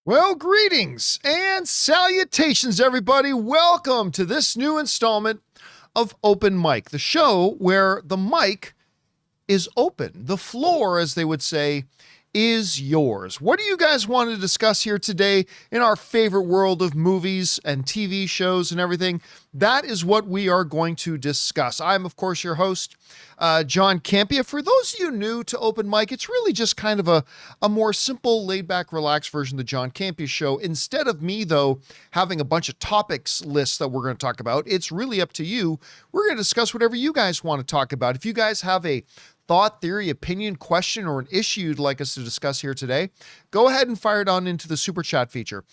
Well, greetings and salutations, everybody. Welcome to this new installment of Open Mic, the show where the mic is open. The floor, as they would say, is yours. What do you guys want to discuss here today in our favorite world of movies and TV shows and everything? That is what we are going to discuss. I'm, of course, your host, John Campea. For those of you new to Open Mic, it's really just kind of a more simple, laid-back, relaxed version of the John Campea show. Instead of me, though, having a bunch of topics lists that we're going to talk about, it's really up to you. We're going to discuss whatever you guys want to talk about. If you guys have a thought, theory, opinion, question, or an issue you'd like us to discuss here today, go ahead and fire it on into the super chat feature.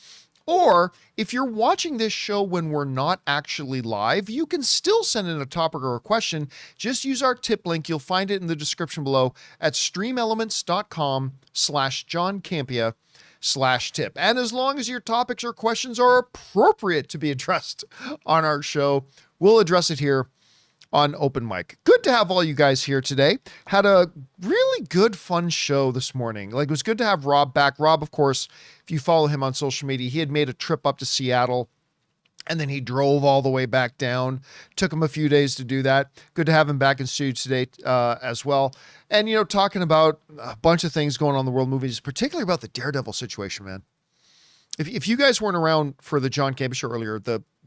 Or if you're watching this show when we're not actually live, you can still send in a topic or a question. Just use our tip link. You'll find it in the description below at streamelements.com/John Campea/tip. And as long as your topics or questions are appropriate to be addressed on our show, we'll address it here on Open Mic. Good to have all you guys here today. Had a really good, fun show this morning. It was good to have Rob back. Rob, of course, if you follow him on social media, he had made a trip up to Seattle and then he drove all the way back down. Took him a few days to do that. Good to have him back in studio today as well. And, talking about a bunch of things going on in the world of movies, particularly about the Daredevil situation, man. If you guys weren't around for the John Campea show earlier,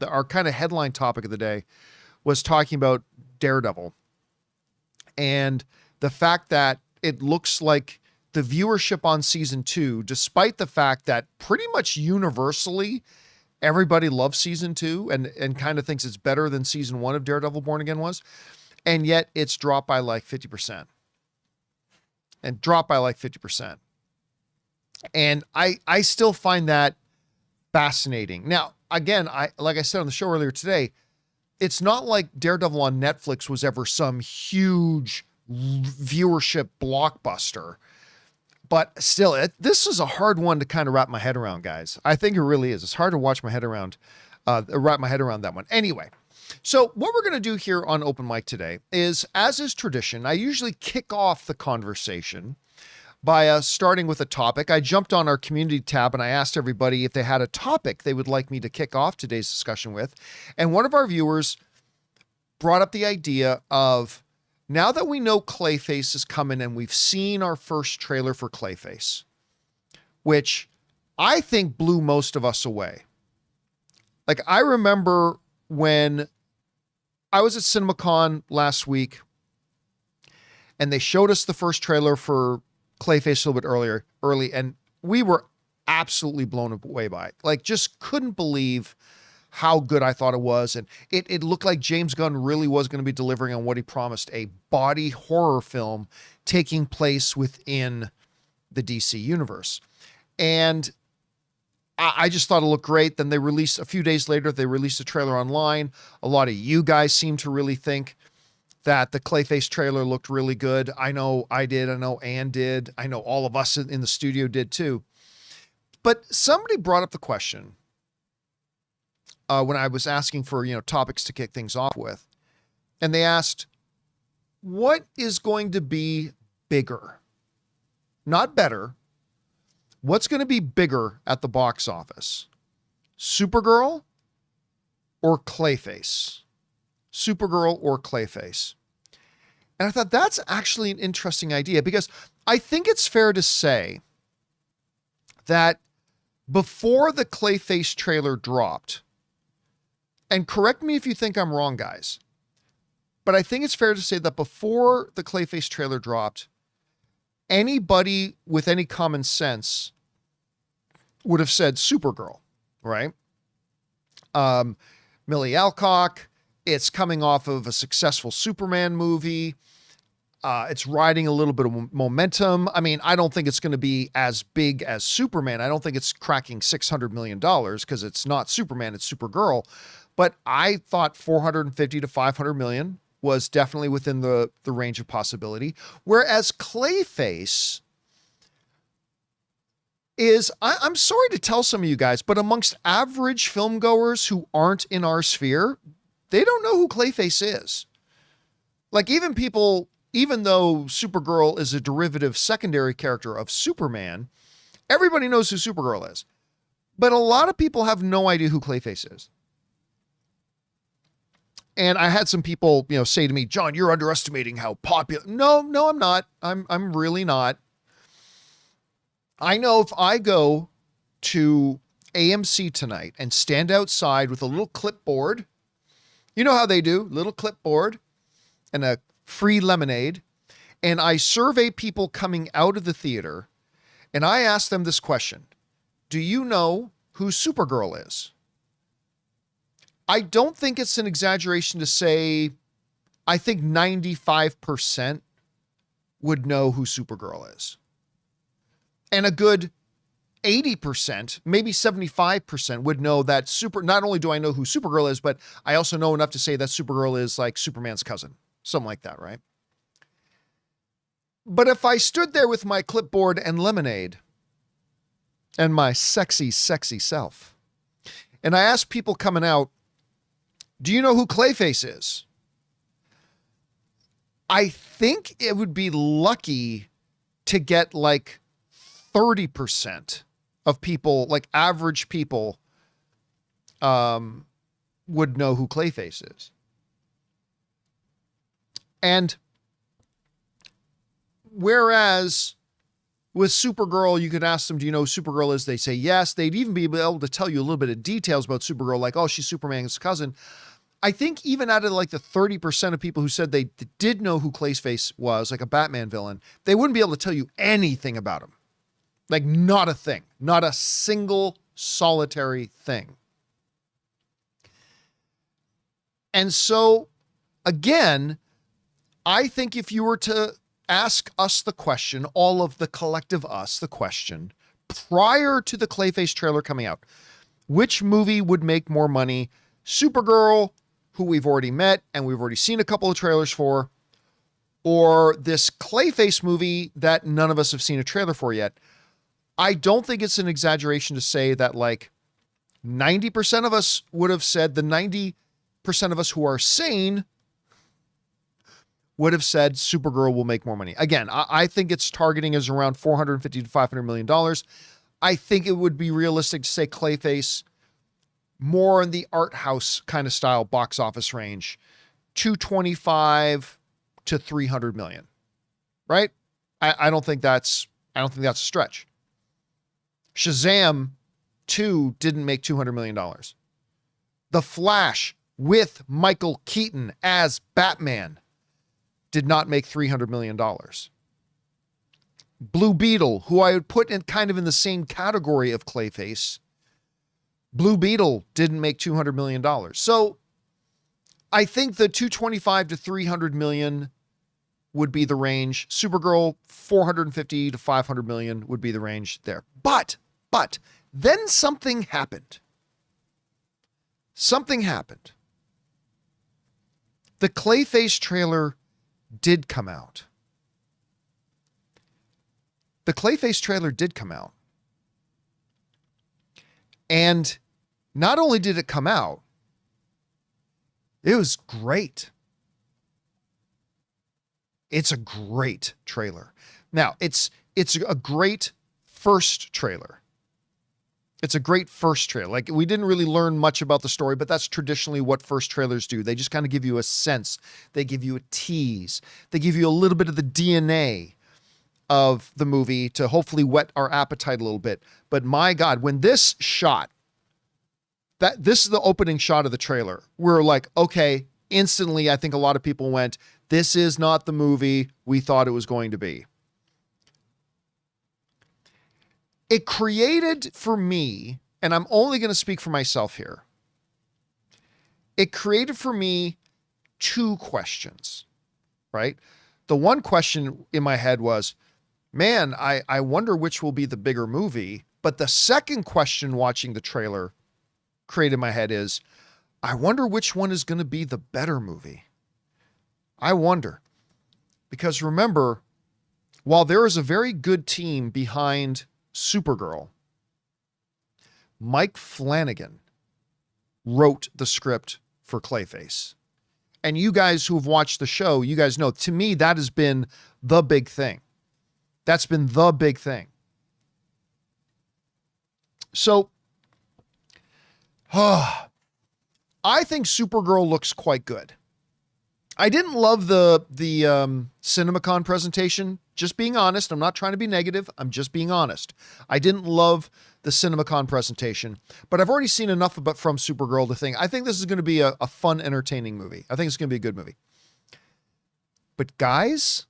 our kind of headline topic of the day was talking about Daredevil and the fact that it looks like the viewership on season 2, despite the fact that pretty much universally everybody loves season 2 and kind of thinks it's better than season 1 of Daredevil Born Again was, and yet it's dropped by like 50%. And I still find that fascinating. Now, again, like I said on the show earlier today, it's not like Daredevil on Netflix was ever some huge viewership blockbuster, but still, this is a hard one to kind of wrap my head around, guys. I think it really is. It's hard to wrap my head around that one. Anyway, so what we're going to do here on Open Mic today is, as is tradition, I usually kick off the conversation by starting with a topic. I jumped on our community tab and I asked everybody if they had a topic they would like me to kick off today's discussion with. And one of our viewers brought up the idea of, now that we know Clayface is coming and we've seen our first trailer for Clayface, which I think blew most of us away. Like, I remember when I was at CinemaCon last week and they showed us the first trailer for Clayface a little bit early, and we were absolutely blown away by it. Like, just couldn't believe how good I thought it was. And it looked like James Gunn really was going to be delivering on what he promised, a body horror film taking place within the DC universe. And I just thought it looked great. Then a few days later, they released a trailer online. A lot of you guys seem to really think that the Clayface trailer looked really good. I know I did. I know Ann did. I know all of us in the studio did too. But somebody brought up the question when I was asking for, topics to kick things off with. And they asked, what is going to be bigger? Not better. What's going to be bigger at the box office? Supergirl or Clayface? Supergirl or Clayface? And I thought that's actually an interesting idea, because I think it's fair to say that before the Clayface trailer dropped, and correct me if you think I'm wrong, guys, but I think it's fair to say that before the Clayface trailer dropped, anybody with any common sense would have said Supergirl, right? Millie Alcock. It's coming off of a successful Superman movie. It's riding a little bit of momentum. I mean, I don't think it's going to be as big as Superman. I don't think it's cracking $600 million because it's not Superman, it's Supergirl. But I thought 450 to 500 million was definitely within the range of possibility. Whereas Clayface is, I'm sorry to tell some of you guys, but amongst average film goers who aren't in our sphere, they don't know who Clayface is. Like, even though Supergirl is a derivative secondary character of Superman, everybody knows who Supergirl is. But a lot of people have no idea who Clayface is. And I had some people, say to me, John, you're underestimating how popular. No, I'm not. I'm really not. I know if I go to AMC tonight and stand outside with a little clipboard, you know how they do, little clipboard and a free lemonade, and I survey people coming out of the theater, and I ask them this question: do you know who Supergirl is? I don't think it's an exaggeration to say I think 95% would know who Supergirl is. And a good 80%, maybe 75% would know that not only do I know who Supergirl is, but I also know enough to say that Supergirl is like Superman's cousin. Something like that, right? But if I stood there with my clipboard and lemonade and my sexy, sexy self, and I asked people coming out, do you know who Clayface is? I think it would be lucky to get like 30% of people, like average people, would know who Clayface is. And whereas with Supergirl, you could ask them, do you know who Supergirl is? They say yes. They'd even be able to tell you a little bit of details about Supergirl, like, oh, she's Superman's cousin. I think even out of like the 30% of people who said they did know who Clayface was, like a Batman villain, they wouldn't be able to tell you anything about him. Like not a thing, not a single solitary thing. And so again, I think if you were to ask us the question, all of the collective us, the question, prior to the Clayface trailer coming out, which movie would make more money? Supergirl, who we've already met and we've already seen a couple of trailers for, or this Clayface movie that none of us have seen a trailer for yet? I don't think it's an exaggeration to say that like 90% of us would have said, the 90% of us who are sane would have said Supergirl will make more money. Again, I think its targeting is around $450 to $500 million. I think it would be realistic to say Clayface more in the art house kind of style box office range, 225 to 300 million, right? I don't think that's a stretch. Shazam 2 didn't make $200 million. The Flash with Michael Keaton as Batman did not make $300 million. Blue Beetle, who I would put in kind of in the same category of Clayface, Blue Beetle didn't make $200 million. So I think the 225 to 300 million would be the range. Supergirl, 450 to 500 million would be the range there. But then something happened. Something happened. The Clayface trailer did come out. The Clayface trailer did come out. And not only did it come out, it was great. It's a great trailer. Now, it's a great first trailer. It's a great first trailer. Like, we didn't really learn much about the story, but that's traditionally what first trailers do. They just kind of give you a sense. They give you a tease. They give you a little bit of the DNA of the movie to hopefully whet our appetite a little bit. But my God, when this shot, this is the opening shot of the trailer, we're like, okay, instantly, I think a lot of people went, this is not the movie we thought it was going to be. It created for me, and I'm only going to speak for myself here, it created for me two questions, right? The one question in my head was, man, I wonder which will be the bigger movie. But the second question watching the trailer created in my head is, I wonder which one is going to be the better movie. I wonder. Because remember, while there is a very good team behind Supergirl, Mike Flanagan wrote the script for Clayface. And you guys who have watched the show, you guys know, to me, that has been the big thing. That's been the big thing. So I think Supergirl looks quite good. I didn't love the CinemaCon presentation. Just being honest. I'm not trying to be negative. I'm just being honest. I didn't love the CinemaCon presentation, but I've already seen enough from Supergirl to think, I think this is going to be a fun, entertaining movie. I think it's going to be a good movie. But guys,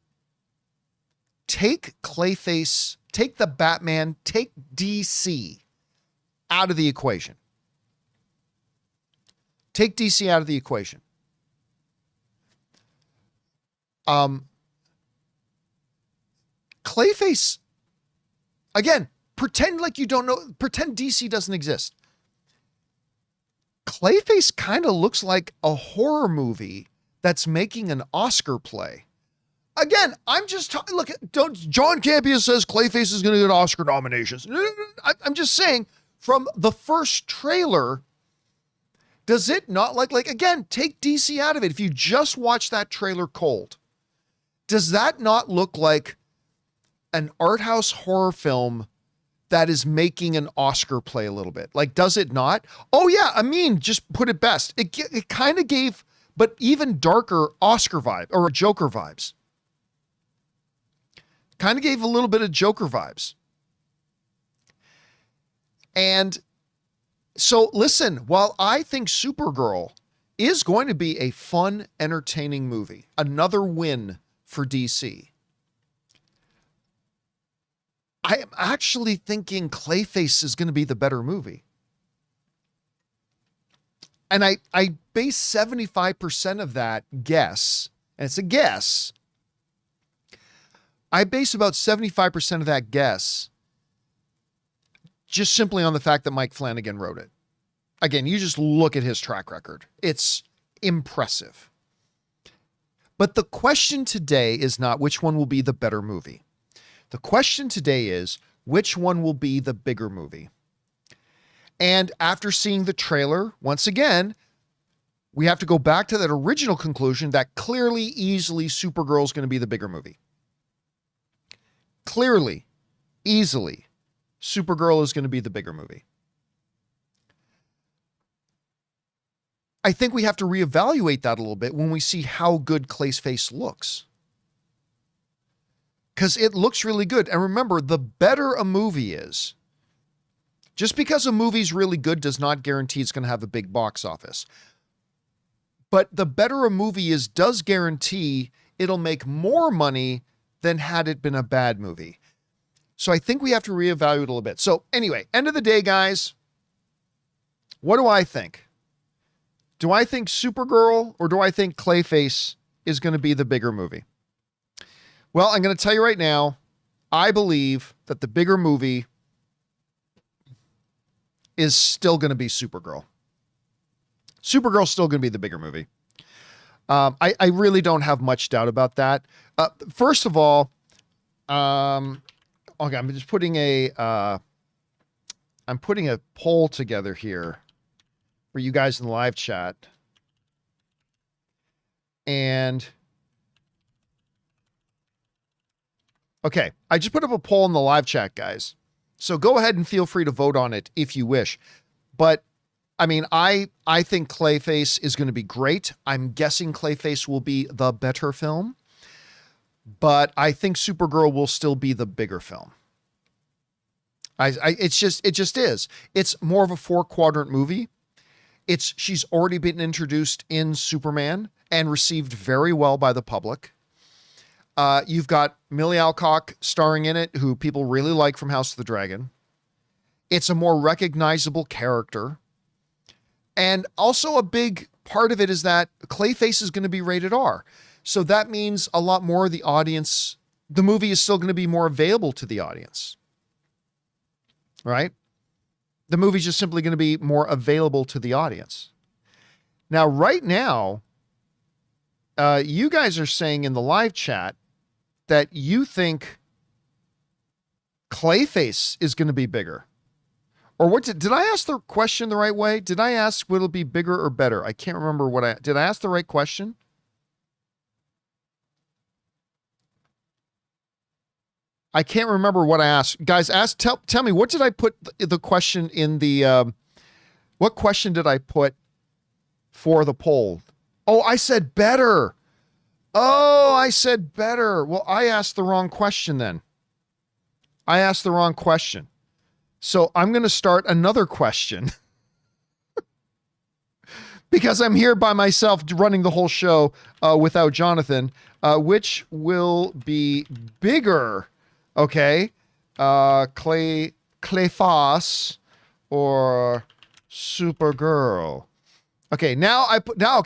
take Clayface, take the Batman, take DC out of the equation. Take DC out of the equation. Clayface, again, pretend like you don't know, pretend DC doesn't exist. Clayface kind of looks like a horror movie that's making an Oscar play. Again, I'm just talking, look, John Campea says Clayface is going to get Oscar nominations. I'm just saying, from the first trailer, does it not again, take DC out of it. If you just watch that trailer cold, does that not look like an art house horror film that is making an Oscar play a little bit? Like, does it not? Oh yeah, Amin just put it best. It kind of gave, but even darker Oscar vibe or Joker vibes. Kind of gave a little bit of Joker vibes. And so listen, while I think Supergirl is going to be a fun, entertaining movie, another win for DC, I am actually thinking Clayface is going to be the better movie. And I base 75% of that guess, and it's a guess. I base about 75% of that guess just simply on the fact that Mike Flanagan wrote it. Again, you just look at his track record. It's impressive. But the question today is not which one will be the better movie. The question today is which one will be the bigger movie. And after seeing the trailer, once again, we have to go back to that original conclusion that clearly, easily, Supergirl is going to be the bigger movie. Clearly, easily, Supergirl is going to be the bigger movie. I think we have to reevaluate that a little bit when we see how good Clayface looks. Because it looks really good. And remember, the better a movie is, just because a movie's really good does not guarantee it's going to have a big box office. But the better a movie is does guarantee it'll make more money than had it been a bad movie. So I think we have to reevaluate a little bit. So anyway, end of the day, guys, what do I think? Do I think Supergirl or do I think Clayface is going to be the bigger movie? Well, I'm going to tell you right now, I believe that the bigger movie is still going to be Supergirl. Supergirl's still going to be the bigger movie. I really don't have much doubt about that. First of all, okay, I'm just putting I'm putting a poll together here for you guys in the live chat. And okay, I just put up a poll in the live chat, guys. So go ahead and feel free to vote on it if you wish. But I mean, I think Clayface is going to be great. I'm guessing Clayface will be the better film, but I think Supergirl will still be the bigger film. It just is. It's more of a 4-quadrant movie. She's already been introduced in Superman and received very well by the public. You've got Millie Alcock starring in it, who people really like from House of the Dragon. It's a more recognizable character. And also a big part of it is that Clayface is going to be rated R. So that means a lot more of the audience, the movie is still going to be more available to the audience. Right? The movie's just simply going to be more available to the audience. Now, right now, you guys are saying in the live chat that you think Clayface is going to be bigger. Or what did I ask the question the right way? Did I ask will it be bigger or better? I can't remember did I ask the right question? I can't remember what I asked. Guys, tell me, what did I put the question in the What question did I put for the poll? Oh, I said better. Oh, I said better. Well, I asked the wrong question then. I asked the wrong question. So I'm going to start another question because I'm here by myself running the whole show without Jonathan. Which will be bigger? Okay. Clayface or Supergirl? Okay, now I put up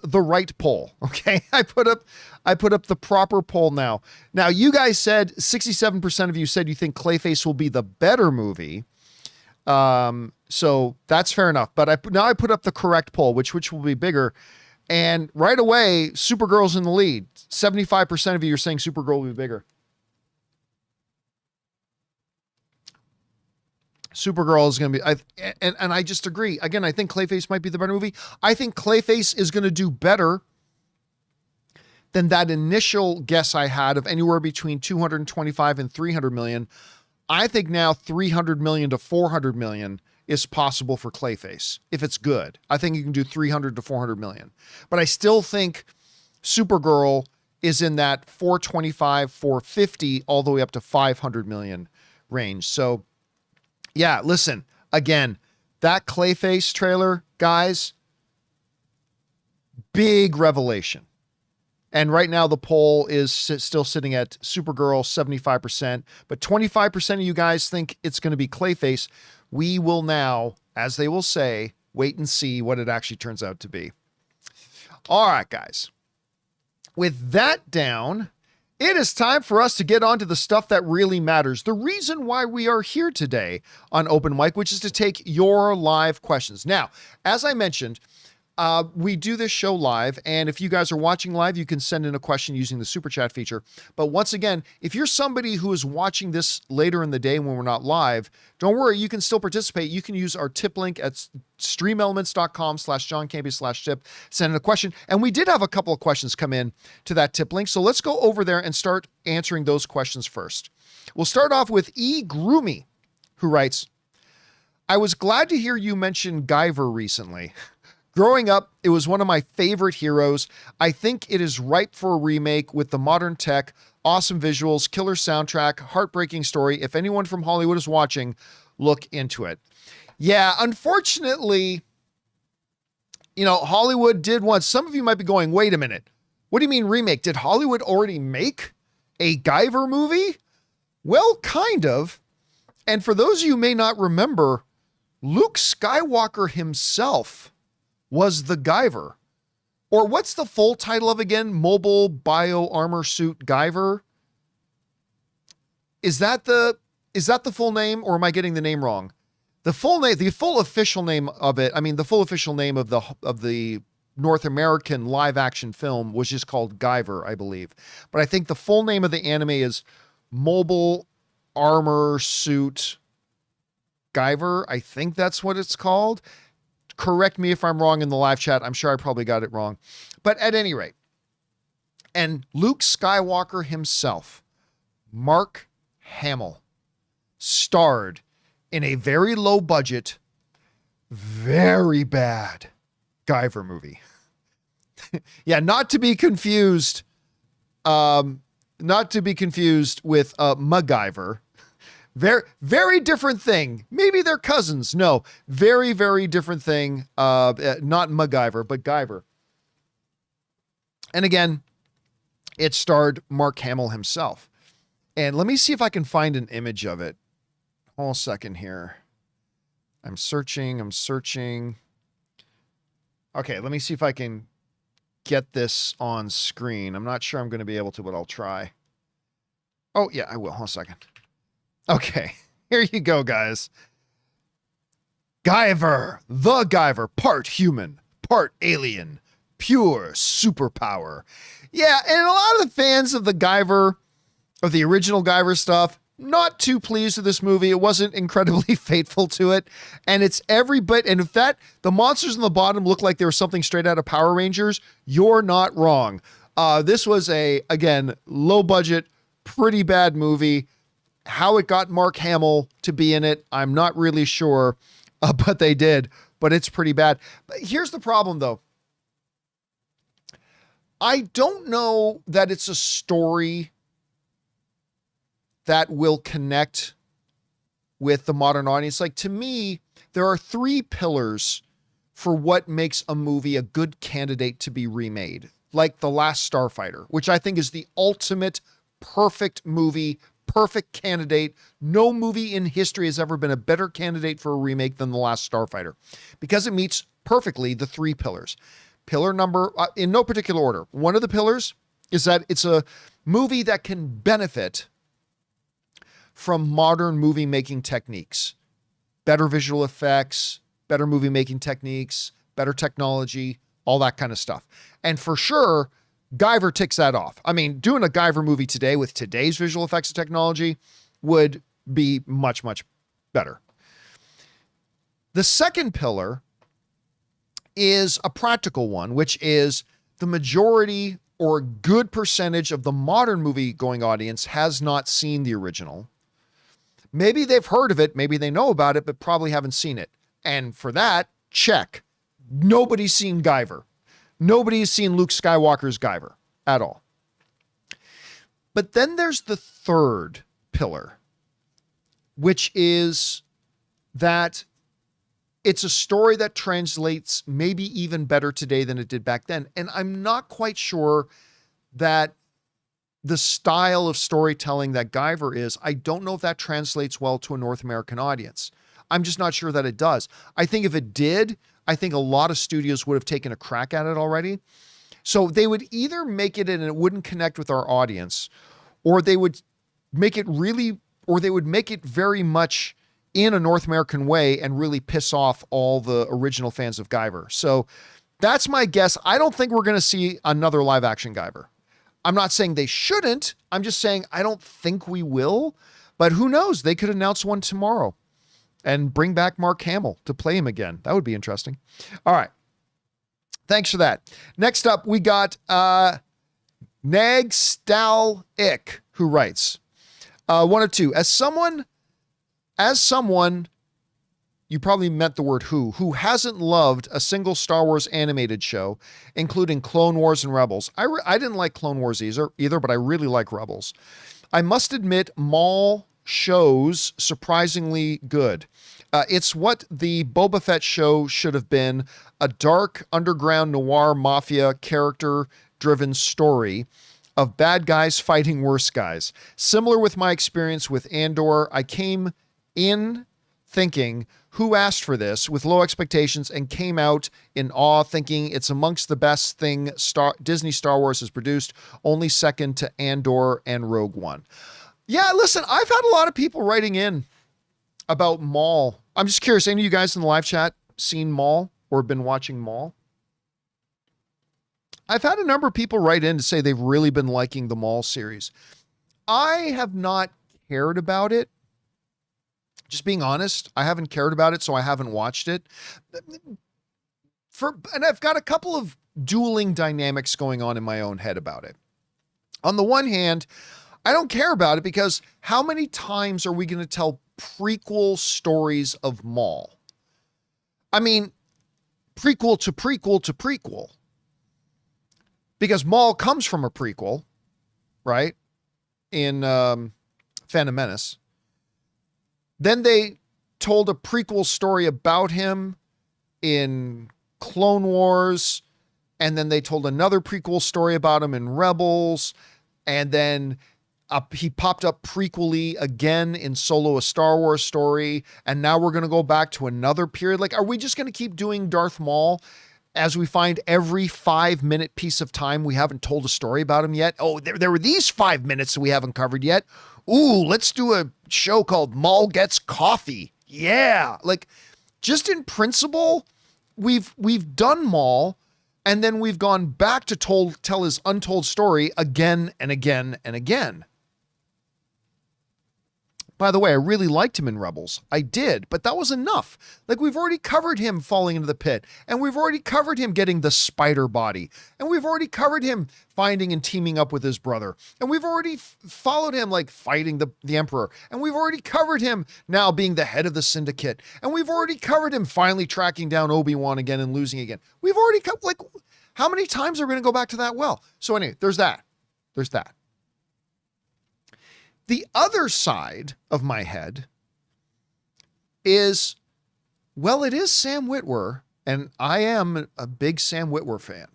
the right poll. Okay, I put up the proper poll now. Now you guys said 67% of you said you think Clayface will be the better movie. So that's fair enough. But I put up the correct poll, which will be bigger. And right away, Supergirl's in the lead. 75% of you are saying Supergirl will be bigger. Supergirl is going to be, and I just agree. Again, I think Clayface might be the better movie. I think Clayface is going to do better than that initial guess I had of anywhere between 225 and 300 million. I think now 300 million to 400 million is possible for Clayface if it's good. I think you can do 300 to 400 million. But I still think Supergirl is in that 425, 450, all the way up to 500 million range. So, yeah, listen, again, that Clayface trailer, guys, big revelation. And right now the poll is still sitting at Supergirl, 75%, but 25% of you guys think it's going to be Clayface. We will now, as they will say, wait and see what it actually turns out to be. All right, guys. With that down, it is time for us to get on to the stuff that really matters. The reason why we are here today on Open Mic, which is to take your live questions. Now, as I mentioned, we do this show live, and if you guys are watching live, you can send in a question using the Super Chat feature. But once again, if you're somebody who is watching this later in the day when we're not live, don't worry, you can still participate. You can use our tip link at streamelements.com/JohnCampea/tip, send in a question. And we did have a couple of questions come in to that tip link, so let's go over there and start answering those questions first. We'll start off with E. Groomy, who writes, I was glad to hear you mention Guyver recently. Growing up, it was one of my favorite heroes. I think it is ripe for a remake with the modern tech, awesome visuals, killer soundtrack, heartbreaking story. If anyone from Hollywood is watching, look into it. Yeah, unfortunately, Hollywood did one. Some of you might be going, wait a minute. What do you mean remake? Did Hollywood already make a Guyver movie? Well, kind of. And for those of you who may not remember, Luke Skywalker himself was the Guyver. Or what's the full title of again? Mobile Bio Armor Suit Guyver? Is that the full name, or am I getting the name wrong? The full official name of it, the full official name of the North American live action film was just called Guyver, I believe. But I think the full name of the anime is Mobile Armor Suit Guyver. I think that's what it's called. Correct me if I'm wrong in the live chat. I'm sure I probably got it wrong. But at any rate, and Luke Skywalker himself, Mark Hamill, starred in a very low budget, very bad Guyver movie. Yeah, not to be confused with MacGyver. Very, very different thing. Maybe they're cousins. No, very, very different thing. Not MacGyver, but Guyver. And again, it starred Mark Hamill himself. And let me see if I can find an image of it. Hold a second here. I'm searching. Okay, let me see if I can get this on screen. I'm not sure I'm going to be able to, but I'll try. Oh, yeah, I will. Hold a second. Okay, here you go, guys. Guyver, the Guyver, part human, part alien, pure superpower. Yeah, and a lot of the fans of the Guyver, of the original Guyver stuff, not too pleased with this movie. It wasn't incredibly faithful to it. And it's every bit, and if the monsters in the bottom look like they were something straight out of Power Rangers, you're not wrong. This was again, low budget, pretty bad movie. How it got Mark Hamill to be in it, I'm not really sure. but they did. But it's pretty bad. But here's the problem, though. I don't know that it's a story that will connect with the modern audience. Like, to me, there are three pillars for what makes a movie a good candidate to be remade. Like The Last Starfighter, which I think is the ultimate perfect movie, perfect candidate. No movie in history has ever been a better candidate for a remake than The Last Starfighter, because it meets perfectly the three pillars. Pillar number, in no particular order, one of the pillars is that it's a movie that can benefit from modern movie making techniques, better visual effects, better movie making techniques, better technology, all that kind of stuff. And for sure, Guyver ticks that off. I mean, doing a Guyver movie today with today's visual effects and technology would be much, much better. The second pillar is a practical one, which is the majority or a good percentage of the modern movie going audience has not seen the original. Maybe they've heard of it, maybe they know about it, but probably haven't seen it. And for that, check. Nobody's seen Guyver. Nobody's seen Luke Skywalker's Guyver at all. But then there's the third pillar, which is that it's a story that translates maybe even better today than it did back then. And I'm not quite sure that the style of storytelling that Guyver is, I don't know if that translates well to a North American audience. I'm just not sure that it does. I think if it did, I think a lot of studios would have taken a crack at it already. So they would either make it and it wouldn't connect with our audience, or they would make it really, or they would make it very much in a North American way and really piss off all the original fans of Guyver. So that's my guess. I don't think we're going to see another live action Guyver. I'm not saying they shouldn't. I'm just saying I don't think we will, but who knows? They could announce one tomorrow and bring back Mark Hamill to play him again. That would be interesting. All right. Thanks for that. Next up, we got Nag Stal Ick, who writes, one of two. As someone, you probably meant the word who hasn't loved a single Star Wars animated show, including Clone Wars and Rebels. I didn't like Clone Wars either, but I really like Rebels. I must admit, Maul shows surprisingly good. It's what the Boba Fett show should have been, a dark underground noir mafia character-driven story of bad guys fighting worse guys. Similar with my experience with Andor, I came in thinking, who asked for this, with low expectations, and came out in awe thinking it's amongst the best thing Disney Star Wars has produced, only second to Andor and Rogue One. Yeah, listen, I've had a lot of people writing in about Maul. I'm just curious, any of you guys in the live chat seen Maul or been watching Maul? I've had a number of people write in to say they've really been liking the Maul series. I have not cared about it. Just being honest, I haven't cared about it, so I haven't watched it. And I've got a couple of dueling dynamics going on in my own head about it. On the one hand, I don't care about it because how many times are we going to tell prequel stories of Maul? I mean, prequel to prequel to prequel. Because Maul comes from a prequel, right? In Phantom Menace. Then they told a prequel story about him in Clone Wars. And then they told another prequel story about him in Rebels. And then he popped up prequely again in Solo, a Star Wars story. And now we're going to go back to another period. Like, are we just going to keep doing Darth Maul as we find every 5-minute piece of time we haven't told a story about him yet? Oh, there were these 5 minutes that we haven't covered yet. Ooh, let's do a show called Maul Gets Coffee. Yeah. Like, just in principle, we've done Maul, and then we've gone back to tell his untold story again and again and again. By the way, I really liked him in Rebels. I did, but that was enough. Like, we've already covered him falling into the pit, and we've already covered him getting the spider body, and we've already covered him finding and teaming up with his brother, and we've already followed him, like, fighting the Emperor, and we've already covered him now being the head of the Syndicate, and we've already covered him finally tracking down Obi-Wan again and losing again. We've already like, how many times are we going to go back to that well? So anyway, there's that. There's that. The other side of my head is, well, it is Sam Witwer, and I am a big Sam Witwer fan.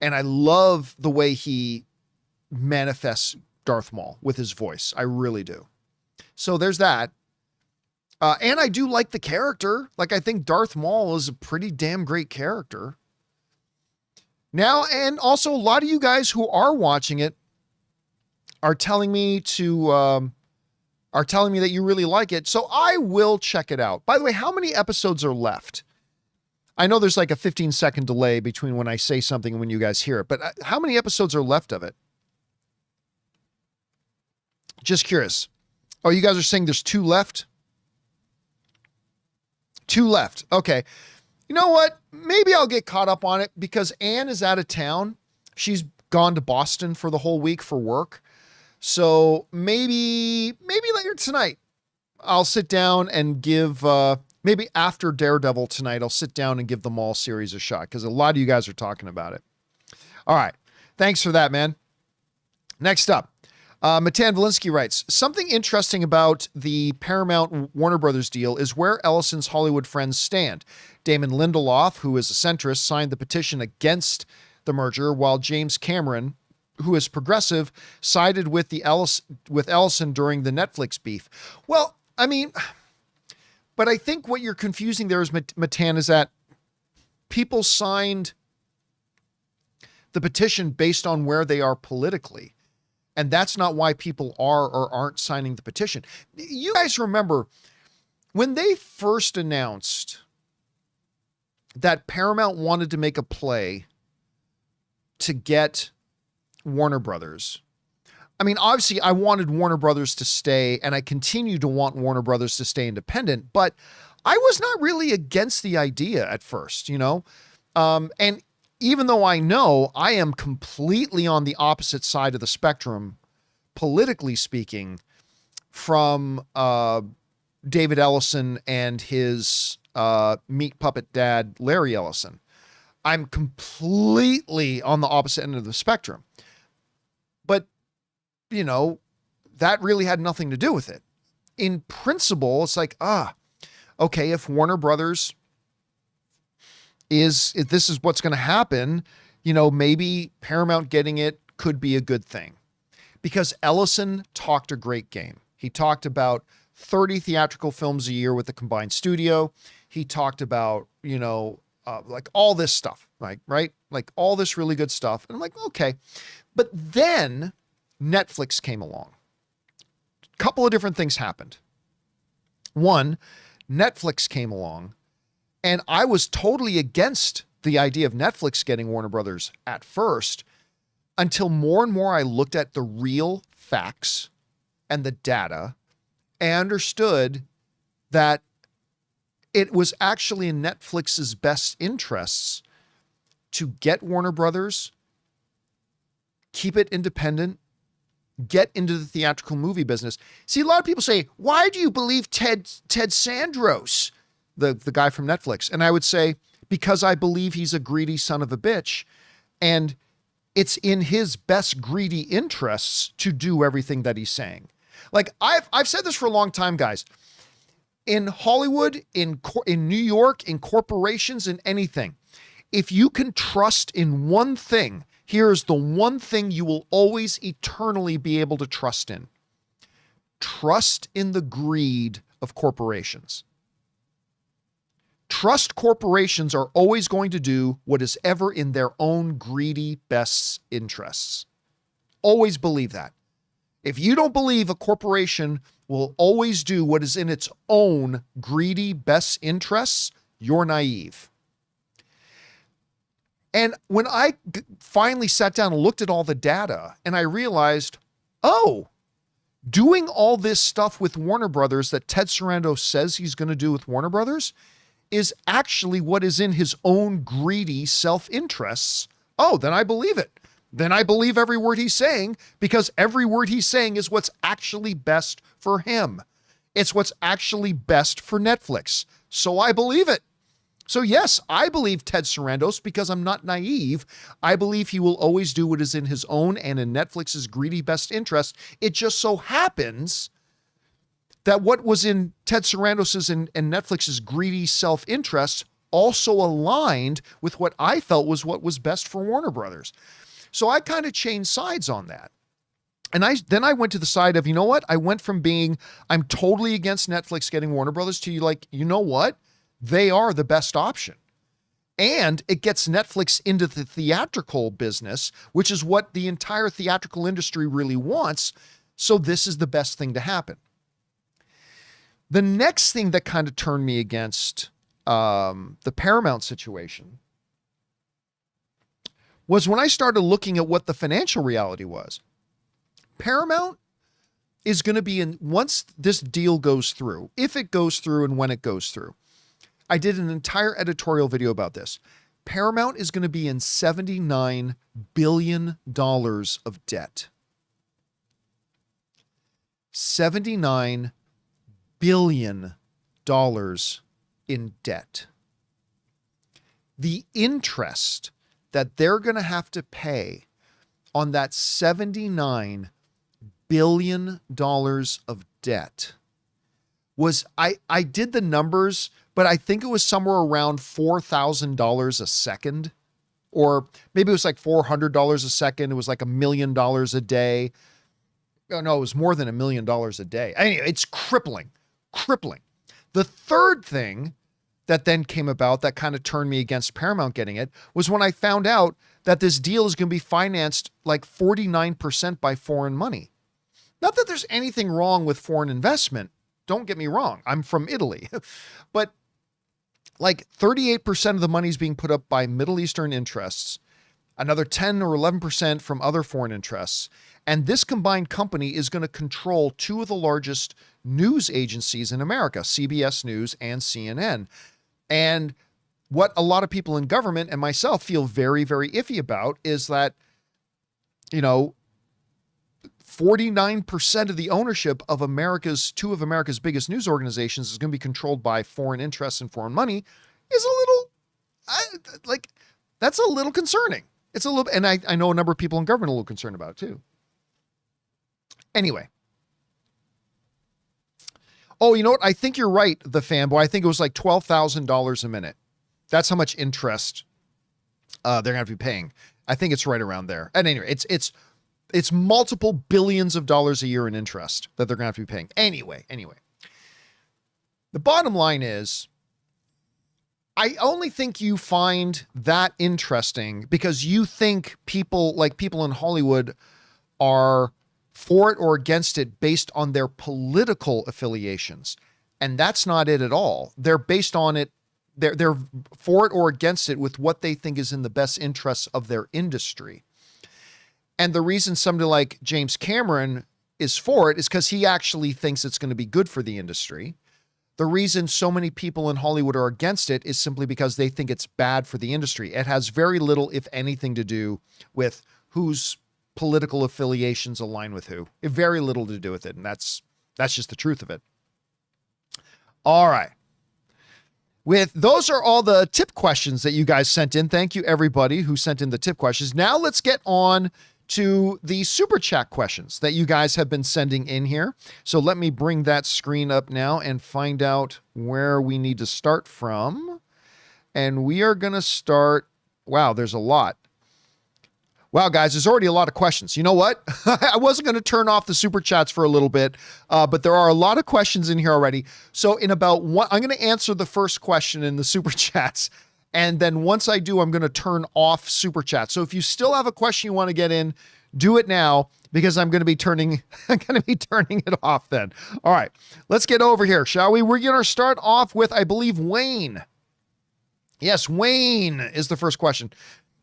And I love the way he manifests Darth Maul with his voice. I really do. So there's that. And I do like the character. Like, I think Darth Maul is a pretty damn great character. Now, and also a lot of you guys who are watching it are telling me that you really like it. So I will check it out. By the way, how many episodes are left? I know there's like a 15-second delay between when I say something and when you guys hear it, but how many episodes are left of it? Just curious. Oh, you guys are saying there's 2 left? 2 left. Okay. You know what? Maybe I'll get caught up on it because Anne is out of town. She's gone to Boston for the whole week for work. So maybe later tonight, I'll sit down and give, maybe after Daredevil tonight, I'll sit down and give the Maul series a shot because a lot of you guys are talking about it. All right. Thanks for that, man. Next up, Matan Valinsky writes, something interesting about the Paramount Warner Brothers deal is where Ellison's Hollywood friends stand. Damon Lindelof, who is a centrist, signed the petition against the merger, while James Cameron, who is progressive, sided with Ellison during the Netflix beef. Well, I mean, but I think what you're confusing there is, Matan, is that people signed the petition based on where they are politically. And that's not why people are or aren't signing the petition. You guys remember when they first announced that Paramount wanted to make a play to get Warner Brothers. I mean, obviously I wanted Warner Brothers to stay, and I continue to want Warner Brothers to stay independent, but I was not really against the idea at first, you know? And even though I know I am completely on the opposite side of the spectrum, politically speaking, from David Ellison and his meat puppet dad, Larry Ellison. I'm completely on the opposite end of the spectrum. But, you know, that really had nothing to do with it. In principle, it's like, okay, if Warner Brothers if this is what's going to happen, you know, maybe Paramount getting it could be a good thing. Because Ellison talked a great game. He talked about 30 theatrical films a year with the combined studio. He talked about, you know, like all this stuff, right? Like all this really good stuff. And I'm like, okay. But then Netflix came along. A couple of different things happened. One, Netflix came along, and I was totally against the idea of Netflix getting Warner Brothers at first, until more and more I looked at the real facts and the data and understood that it was actually in Netflix's best interests to get Warner Brothers, keep it independent, get into the theatrical movie business. See, a lot of people say, why do you believe Ted Sandros, the guy from Netflix? And I would say, because I believe he's a greedy son of a bitch, and it's in his best greedy interests to do everything that he's saying. Like, I've said this for a long time, guys. In Hollywood, in New York, in corporations, in anything, if you can trust in one thing, here's the one thing you will always eternally be able to trust in. Trust in the greed of corporations. Trust corporations are always going to do what is ever in their own greedy best interests. Always believe that. If you don't believe a corporation will always do what is in its own greedy best interests, you're naive. And when I finally sat down and looked at all the data, and I realized, oh, doing all this stuff with Warner Brothers that Ted Sarandos says he's going to do with Warner Brothers is actually what is in his own greedy self-interests, oh, then I believe it. Then I believe every word he's saying, because every word he's saying is what's actually best for him. It's what's actually best for Netflix. So I believe it. So yes, I believe Ted Sarandos because I'm not naive. I believe he will always do what is in his own and in Netflix's greedy best interest. It just so happens that what was in Ted Sarandos's and Netflix's greedy self-interest also aligned with what I felt was what was best for Warner Brothers. So I kind of changed sides on that. And then I went to the side of, you know what? I went from being, I'm totally against Netflix getting Warner Brothers to like, you know what? They are the best option. And it gets Netflix into the theatrical business, which is what the entire theatrical industry really wants. So this is the best thing to happen. The next thing that kind of turned me against the Paramount situation was when I started looking at what the financial reality was. Paramount is going to be in, once this deal goes through, if it goes through and when it goes through, I did an entire editorial video about this. Paramount is going to be in $79 billion of debt. $79 billion in debt. The interest that they're going to have to pay on that $79 billion of debt was, I did the numbers, but I think it was somewhere around $4,000 a second, or maybe it was like $400 a second. It was like $1 million a day. Oh, no, it was more than $1 million a day. Anyway, it's crippling. The third thing that then came about that kind of turned me against Paramount getting it was when I found out that this deal is going to be financed like 49% by foreign money. Not that there's anything wrong with foreign investment. Don't get me wrong. I'm from Italy, but like 38% of the money is being put up by Middle Eastern interests, another 10 or 11% from other foreign interests. And this combined company is going to control two of the largest news agencies in America, CBS News and CNN. And what a lot of people in government and myself feel very, very iffy about is that, 49% of the ownership of two of America's biggest news organizations is going to be controlled by foreign interests and foreign money is a little, that's a little concerning. It's a little, and I know a number of people in government are a little concerned about it too. Anyway. Oh, you know what? I think you're right, the fanboy. I think it was like $12,000 a minute. That's how much interest they're going to have to be paying. I think it's right around there. And anyway, it's multiple billions of dollars a year in interest that they're going to have to be paying. Anyway, the bottom line is, I only think you find that interesting because you think people in Hollywood are for it or against it based on their political affiliations. And that's not it at all. They're based on it. They're for it or against it with what they think is in the best interests of their industry. And the reason somebody like James Cameron is for it is because he actually thinks it's going to be good for the industry. The reason so many people in Hollywood are against it is simply because they think it's bad for the industry. It has very little, if anything, to do with whose political affiliations align with who. Very little to do with it. And that's just the truth of it. All right. Those are all the tip questions that you guys sent in. Thank you, everybody who sent in the tip questions. Now let's get on to the super chat questions that you guys have been sending in here. So let me bring that screen up now and find out where we need to start from. And we are going to start. Wow, there's a lot. Wow, guys, there's already a lot of questions. You know what? I wasn't going to turn off the super chats for a little bit, but there are a lot of questions in here already. So in about one, I'm going to answer the first question in the super chats. And then once I do, I'm going to turn off super chat. So if you still have a question you want to get in, do it now because I'm going to be turning it off then. All right, let's get over here, shall we? We're going to start off with, I believe, Wayne. Yes, Wayne is the first question.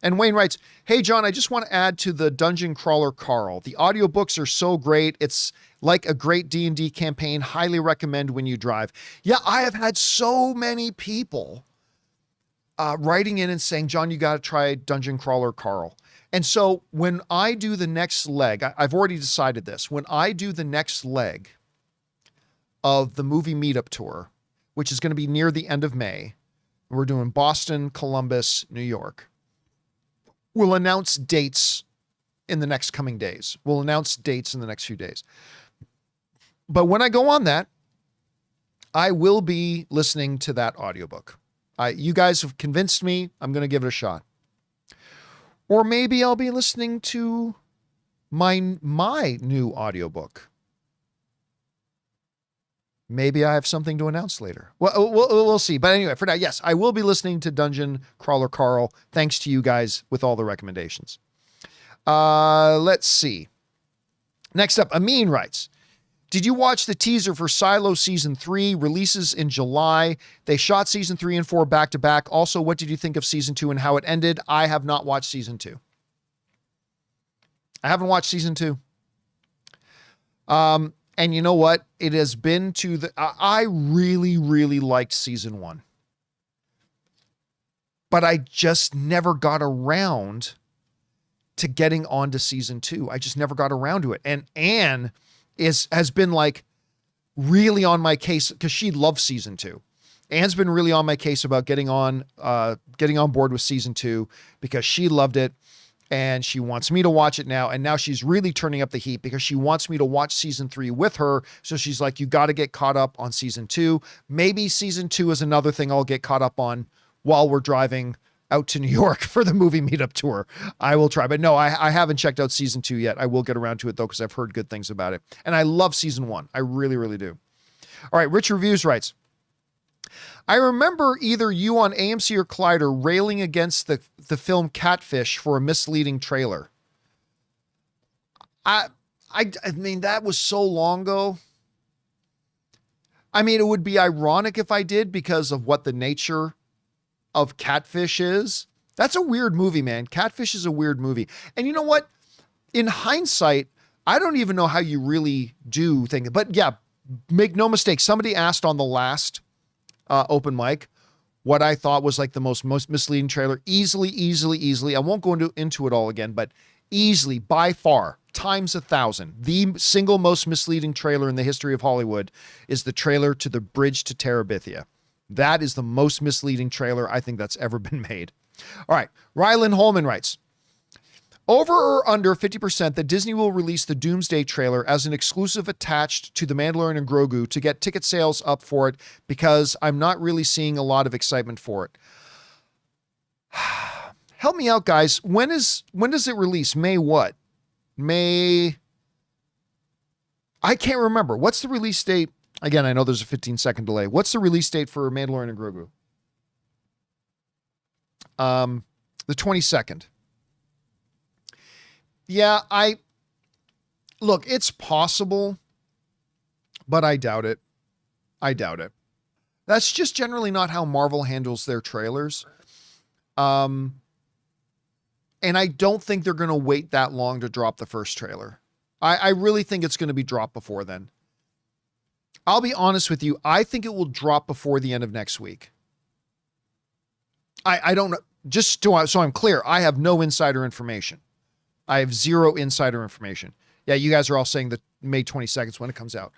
And Wayne writes, hey, John, I just want to add to the Dungeon Crawler Carl. The audiobooks are so great. It's like a great D&D campaign. Highly recommend when you drive. Yeah, I have had so many people writing in and saying, John, you got to try Dungeon Crawler Carl. And so when I do the next leg, I've already decided this. When I do the next leg of the movie meetup tour, which is going to be near the end of May, we're doing Boston, Columbus, New York. We'll announce dates in the next coming days. We'll announce dates in the next few days. But when I go on that, I will be listening to that audiobook. You guys have convinced me. I'm going to give it a shot. Or maybe I'll be listening to my new audiobook. Maybe I have something to announce later. Well, we'll see. But anyway, for now, yes, I will be listening to Dungeon Crawler Carl. Thanks to you guys with all the recommendations. Let's see. Next up, Amin writes, did you watch the teaser for Silo Season 3? Releases in July. They shot Season 3 and 4 back to back. Also, what did you think of Season 2 and how it ended? I have not watched Season 2. I haven't watched Season 2. And you know what? It has been to the... I really, really liked Season 1. But I just never got around to getting onto Season 2. I just never got around to it. And Anne has been like really on my case because she loves Season 2. Anne's been really on my case about getting on board with Season 2 because she loved it. And she wants me to watch it now. And now she's really turning up the heat because she wants me to watch Season 3 with her. So she's like, you got to get caught up on Season 2. Maybe Season 2 is another thing I'll get caught up on while we're driving out to New York for the movie meetup tour. I will try. But no, I haven't checked out Season 2 yet. I will get around to it, though, because I've heard good things about it. And I love Season 1. I really, really do. All right, Rich Reviews writes, I remember either you on AMC or Collider railing against the film Catfish for a misleading trailer. I mean, that was so long ago. I mean, it would be ironic if I did because of what the nature of Catfish is. That's a weird movie, man. Catfish is a weird movie. And you know what? In hindsight, I don't even know how you really do things. But yeah, make no mistake. Somebody asked on the last open mic what I thought was like the most misleading trailer. Easily. I won't go into it all again, but easily, by far, times 1,000. The single most misleading trailer in the history of Hollywood is the trailer to The Bridge to Terabithia. That is the most misleading trailer I think that's ever been made. All right. Rylan Holman writes, over or under 50% that Disney will release the Doomsday trailer as an exclusive attached to The Mandalorian and Grogu to get ticket sales up for it because I'm not really seeing a lot of excitement for it. Help me out, guys. When does it release? May what? May... I can't remember. What's the release date? Again, I know there's a 15-second delay. What's the release date for Mandalorian and Grogu? The 22nd. Yeah, look, it's possible, but I doubt it. That's just generally not how Marvel handles their trailers. And I don't think they're going to wait that long to drop the first trailer. I really think it's going to be dropped before then. I'll be honest with you. I think it will drop before the end of next week. I don't know. Just so I'm clear, I have no insider information. I have zero insider information. Yeah, you guys are all saying that May 22nd is when it comes out.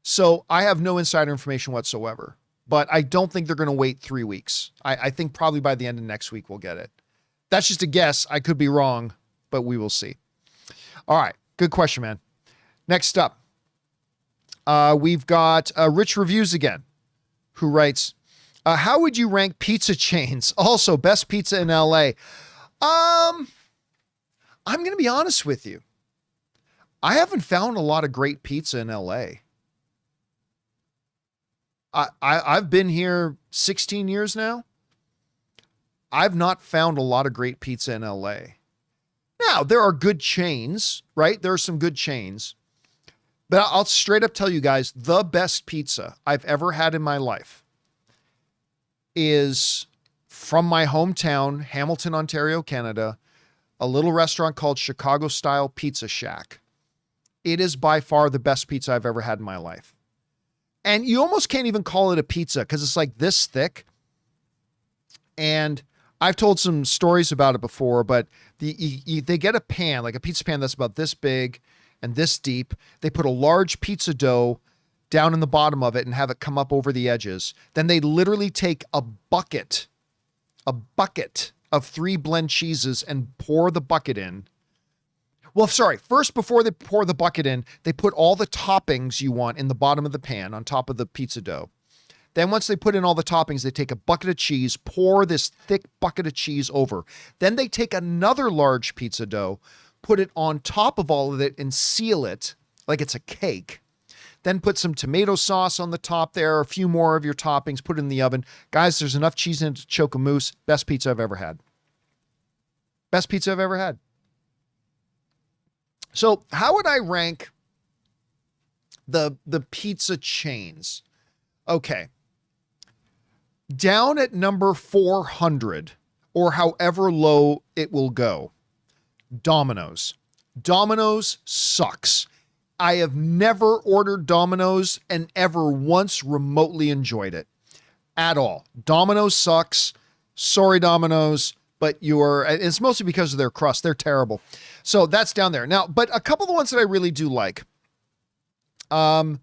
So I have no insider information whatsoever. But I don't think they're going to wait 3 weeks. I think probably by the end of next week we'll get it. That's just a guess. I could be wrong, but we will see. All right. Good question, man. Next up, we've got Rich Reviews again, who writes, how would you rank pizza chains? Also, best pizza in LA. I'm going to be honest with you. I haven't found a lot of great pizza in LA. I've been here 16 years now. I've not found a lot of great pizza in LA. Now, there are good chains, right? There are some good chains. But I'll straight up tell you guys, the best pizza I've ever had in my life is from my hometown, Hamilton, Ontario, Canada, a little restaurant called Chicago Style Pizza Shack. It is by far the best pizza I've ever had in my life. And you almost can't even call it a pizza because it's like this thick. And I've told some stories about it before, but they get a pan, like a pizza pan that's about this big and this deep. They put a large pizza dough down in the bottom of it and have it come up over the edges. Then they literally take a bucket of 3 blend cheeses and pour the bucket in. Well, sorry, first before they pour the bucket in, they put all the toppings you want in the bottom of the pan on top of the pizza dough. Then once they put in all the toppings, they take a bucket of cheese, pour this thick bucket of cheese over. Then they take another large pizza dough, put it on top of all of it and seal it like it's a cake. Then put some tomato sauce on the top there, a few more of your toppings, put it in the oven. Guys, there's enough cheese in it to choke a moose. Best pizza I've ever had. Best pizza I've ever had. So how would I rank the pizza chains? Okay. Down at number 400, or however low it will go, Domino's. Domino's sucks. I have never ordered Domino's and ever once remotely enjoyed it at all. Domino's sucks. Sorry, Domino's, but it's mostly because of their crust. They're terrible. So that's down there. Now, but a couple of the ones that I really do like. Papa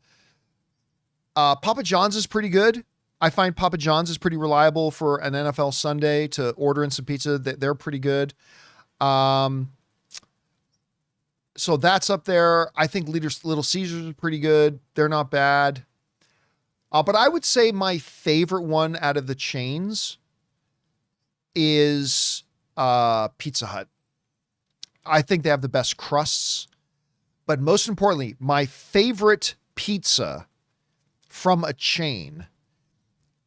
John's is pretty good. I find Papa John's is pretty reliable for an NFL Sunday to order in some pizza. They're pretty good. So that's up there. I think Little Caesars is pretty good. They're not bad. But I would say my favorite one out of the chains is Pizza Hut. I think they have the best crusts. But most importantly, my favorite pizza from a chain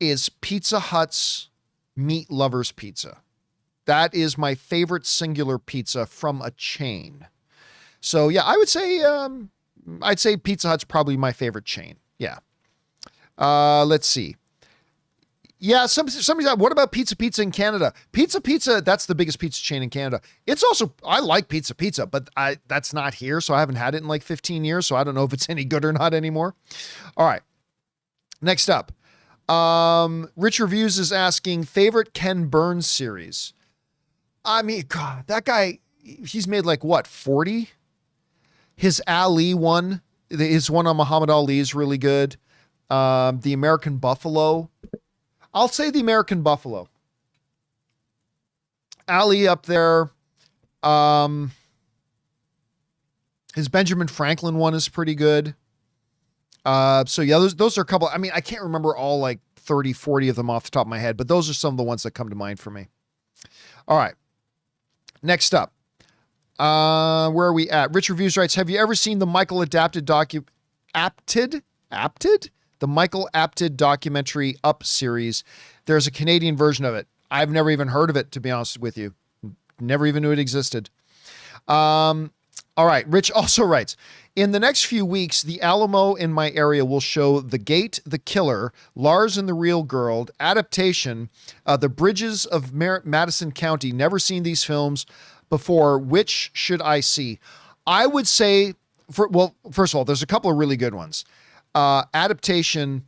is Pizza Hut's Meat Lovers Pizza. That is my favorite singular pizza from a chain. So yeah, I would say, I'd say Pizza Hut's probably my favorite chain. Yeah. Let's see. Yeah, somebody's like, what about Pizza in Canada? Pizza, that's the biggest pizza chain in Canada. It's also, I like Pizza, but that's not here, so I haven't had it in like 15 years, so I don't know if it's any good or not anymore. All right. Next up. Rich Reviews is asking, favorite Ken Burns series? I mean, God, that guy, he's made like what, 40? His Ali one, his one on Muhammad Ali is really good. The American Buffalo. I'll say the American Buffalo. Ali up there. His Benjamin Franklin one is pretty good. So yeah, those are a couple. I mean, I can't remember all like 30, 40 of them off the top of my head, but those are some of the ones that come to mind for me. All right. Next up. Where are we at? Rich Reviews writes, have you ever seen the Michael Apted? The Michael Apted documentary Up series? There's a Canadian version of it. I've never even heard of it, to be honest with you. Never even knew it existed. All right. Rich also writes, in the next few weeks, the Alamo in my area will show The Gate, The Killer, Lars and the Real Girl, adaptation, The Bridges of Madison County. Never seen these films before. Which should I see? I would say, first of all, there's a couple of really good ones. Adaptation,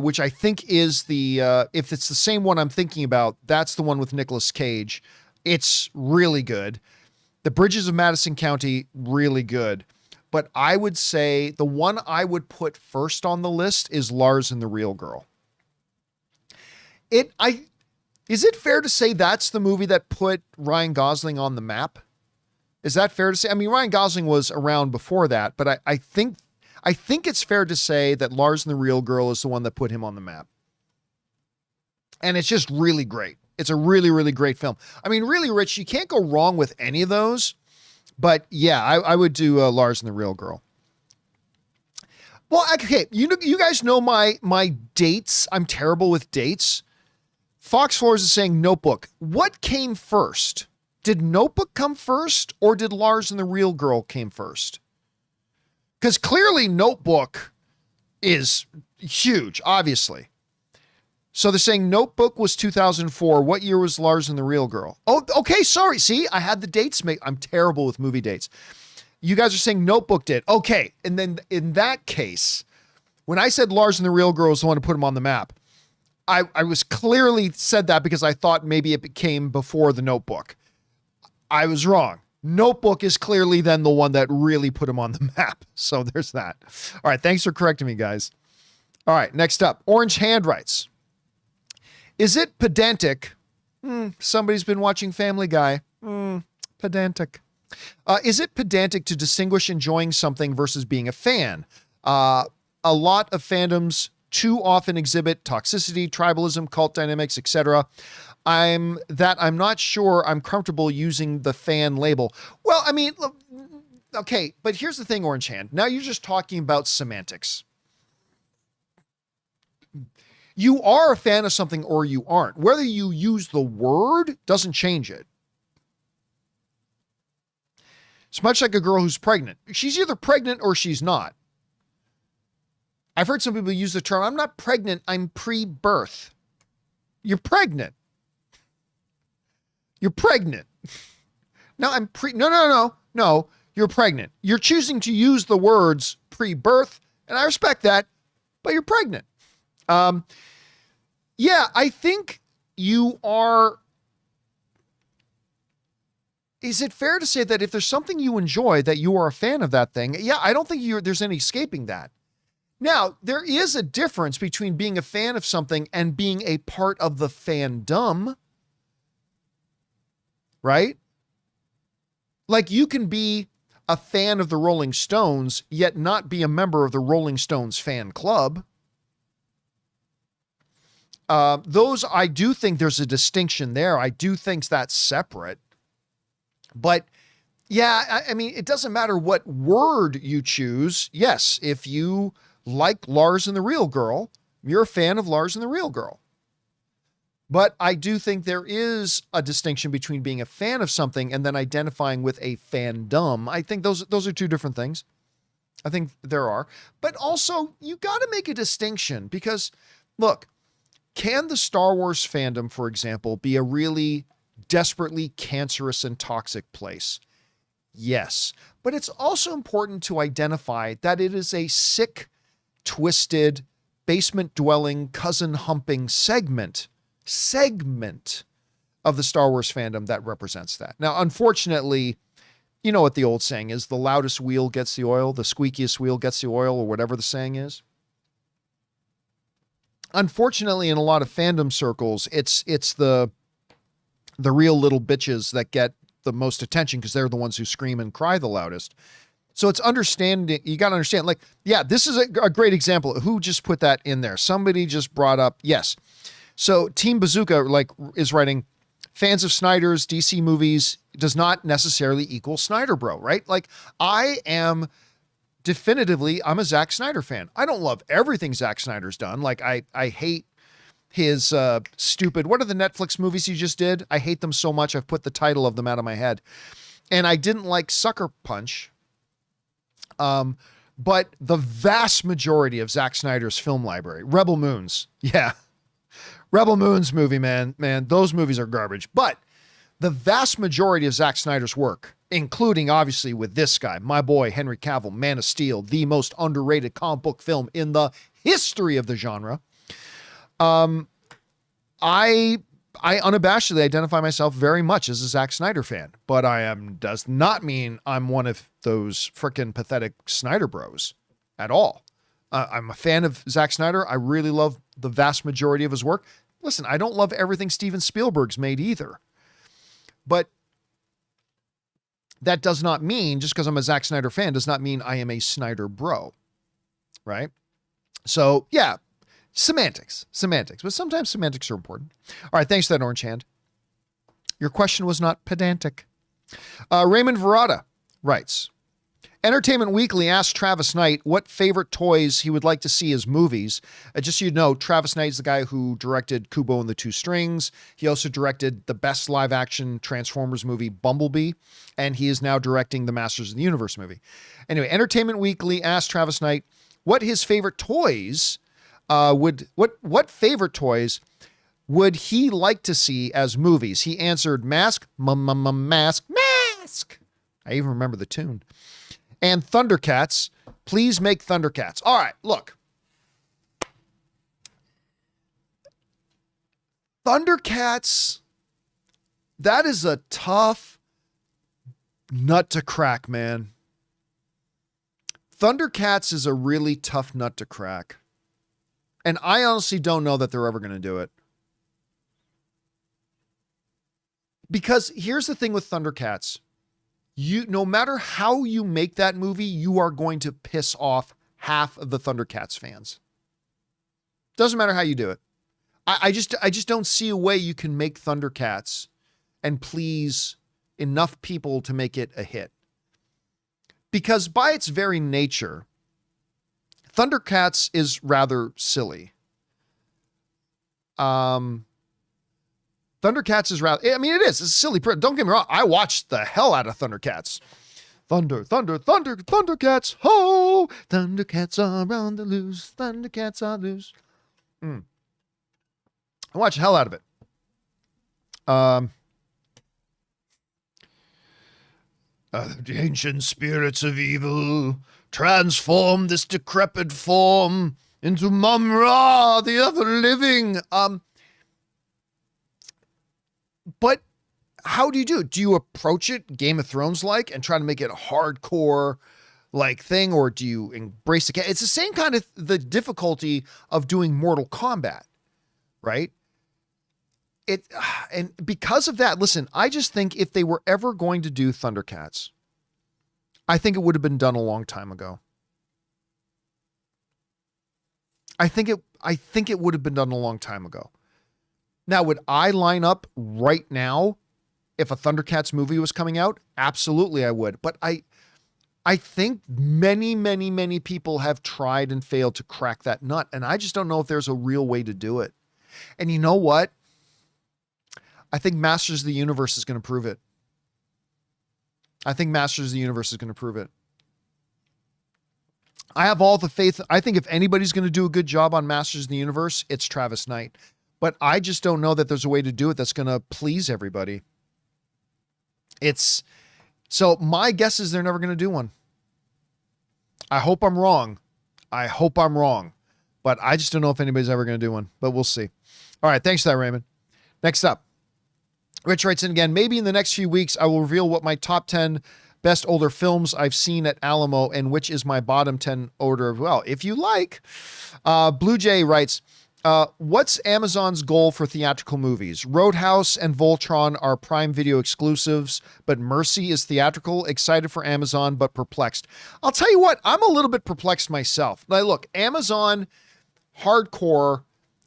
which I think is if it's the same one I'm thinking about, that's the one with Nicolas Cage. It's really good. The Bridges of Madison County, really good. But I would say the one I would put first on the list is Lars and the Real Girl. Is it fair to say that's the movie that put Ryan Gosling on the map? Is that fair to say? I mean, Ryan Gosling was around before that, but I think it's fair to say that Lars and the Real Girl is the one that put him on the map. And it's just really great. It's a really, really great film. I mean, really, Rich, you can't go wrong with any of those. But yeah, I would do Lars and the Real Girl. Well, okay, you guys know my dates. I'm terrible with dates. Fox Floors is saying Notebook. What came first? Did Notebook come first, or did Lars and the Real Girl came first? Because clearly Notebook is huge, obviously. So they're saying Notebook was 2004. What year was Lars and the Real Girl? Oh, okay. Sorry. See, I had the dates. I'm terrible with movie dates. You guys are saying Notebook did. Okay. And then in that case, when I said Lars and the Real Girl was the one to put him on the map, I was clearly said that because I thought maybe it came before the Notebook. I was wrong. Notebook is clearly then the one that really put him on the map. So there's that. All right. Thanks for correcting me, guys. All right. Next up, Orange Hand writes, is it pedantic? Somebody's been watching Family Guy. Pedantic. Is it pedantic to distinguish enjoying something versus being a fan? A lot of fandoms too often exhibit toxicity, tribalism, cult dynamics, etc. I'm not sure I'm comfortable using the fan label. Well, I mean, okay, but here's the thing, Orange Hand. Now you're just talking about semantics. You are a fan of something or you aren't. Whether you use the word doesn't change it. It's much like a girl who's pregnant. She's either pregnant or she's not. I've heard some people use the term, I'm not pregnant, I'm pre-birth. You're pregnant. You're pregnant. No, No, you're pregnant. You're choosing to use the words pre-birth, and I respect that, but you're pregnant. Yeah, I think you are. Is it fair to say that if there's something you enjoy, that you are a fan of that thing? Yeah, I don't think there's any escaping that. Now, there is a difference between being a fan of something and being a part of the fandom, right? Like you can be a fan of the Rolling Stones, yet not be a member of the Rolling Stones fan club. I do think there's a distinction there. I do think that's separate. But yeah, I mean, it doesn't matter what word you choose. Yes, if you like Lars and the Real Girl, you're a fan of Lars and the Real Girl. But I do think there is a distinction between being a fan of something and then identifying with a fandom. I think those are two different things. I think there are. But also, you got to make a distinction because, look, can the Star Wars fandom, for example, be a really desperately cancerous and toxic place? Yes. But it's also important to identify that it is a sick, twisted, basement-dwelling, cousin-humping segment of the Star Wars fandom that represents that. Now, unfortunately, you know what the old saying is, the loudest wheel gets the oil, the squeakiest wheel gets the oil, or whatever the saying is. Unfortunately, in a lot of fandom circles, it's the real little bitches that get the most attention because they're the ones who scream and cry the loudest. So it's understanding, you got to understand, like, yeah, this is a great example. Who just put that in there? Somebody just brought up, yes. So Team Bazooka, is writing, fans of Snyder's DC movies does not necessarily equal Snyder bro, right? Like, I'm a Zack Snyder fan. I don't love everything Zack Snyder's done. Like, I hate his stupid, what are the Netflix movies he just did? I hate them so much, I've put the title of them out of my head. And I didn't like Sucker Punch. But the vast majority of Zack Snyder's film library, Rebel Moons, yeah. Rebel Moons movie, man, those movies are garbage. But the vast majority of Zack Snyder's work, including obviously with this guy, my boy, Henry Cavill, Man of Steel, the most underrated comic book film in the history of the genre. I unabashedly identify myself very much as a Zack Snyder fan, but does not mean I'm one of those frickin' pathetic Snyder bros at all. I'm a fan of Zack Snyder. I really love the vast majority of his work. Listen, I don't love everything Steven Spielberg's made either, but that does not mean, just because I'm a Zack Snyder fan, does not mean I am a Snyder bro, right? So yeah, semantics, but sometimes semantics are important. All right, thanks for that, Orange Hand. Your question was not pedantic. Raymond Verrata writes, Entertainment Weekly asked Travis Knight what favorite toys he would like to see as movies. Just so you know, Travis Knight is the guy who directed Kubo and the Two Strings. He also directed the best live-action Transformers movie, Bumblebee, and he is now directing the Masters of the Universe movie. Anyway, Entertainment Weekly asked Travis Knight what his favorite toys What favorite toys would he like to see as movies? He answered Mask, Mask, Mask. I even remember the tune. And Thundercats. Please make Thundercats. All right, look. Thundercats, that is a tough nut to crack, man. Thundercats is a really tough nut to crack. And I honestly don't know that they're ever going to do it. Because here's the thing with Thundercats. No matter how you make that movie, you are going to piss off half of the Thundercats fans. Doesn't matter how you do it. I just don't see a way you can make Thundercats and please enough people to make it a hit. Because by its very nature, Thundercats is rather silly. Thundercats is rather, I mean, it is. It's silly. Don't get me wrong. I watched the hell out of Thundercats. Thundercats. Ho! Thundercats are on the loose. Thundercats are loose. I watched the hell out of it. The ancient spirits of evil transform this decrepit form into Mum-Ra, the ever-living. But how do you do it? Do you approach it Game of Thrones like and try to make it a hardcore like thing, or do you embrace the? It's the same kind of the difficulty of doing Mortal Kombat, right? And because of that, listen, I just think if they were ever going to do Thundercats, I think it would have been done a long time ago. I think it would have been done a long time ago. Now, would I line up right now if a Thundercats movie was coming out? Absolutely, I would. But I think many people have tried and failed to crack that nut, and I just don't know if there's a real way to do it. And you know what? I think Masters of the Universe is going to prove it. I think Masters of the Universe is going to prove it. I have all the faith. I think if anybody's going to do a good job on Masters of the Universe, it's Travis Knight. But I just don't know that there's a way to do it that's going to please everybody. So my guess is they're never going to do one. I hope I'm wrong. But I just don't know if anybody's ever going to do one. But we'll see. All right. Thanks for that, Raymond. Next up. Rich writes in again, maybe in the next few weeks, I will reveal what my top 10 best older films I've seen at Alamo and which is my bottom 10 order of, well, if you like. Blue Jay writes, what's Amazon's goal for theatrical movies? Roadhouse and Voltron are Prime Video exclusives, but Mercy is theatrical. Excited for Amazon, but perplexed. I'll tell you what, I'm a little bit perplexed myself. Now, look, Amazon, hardcore,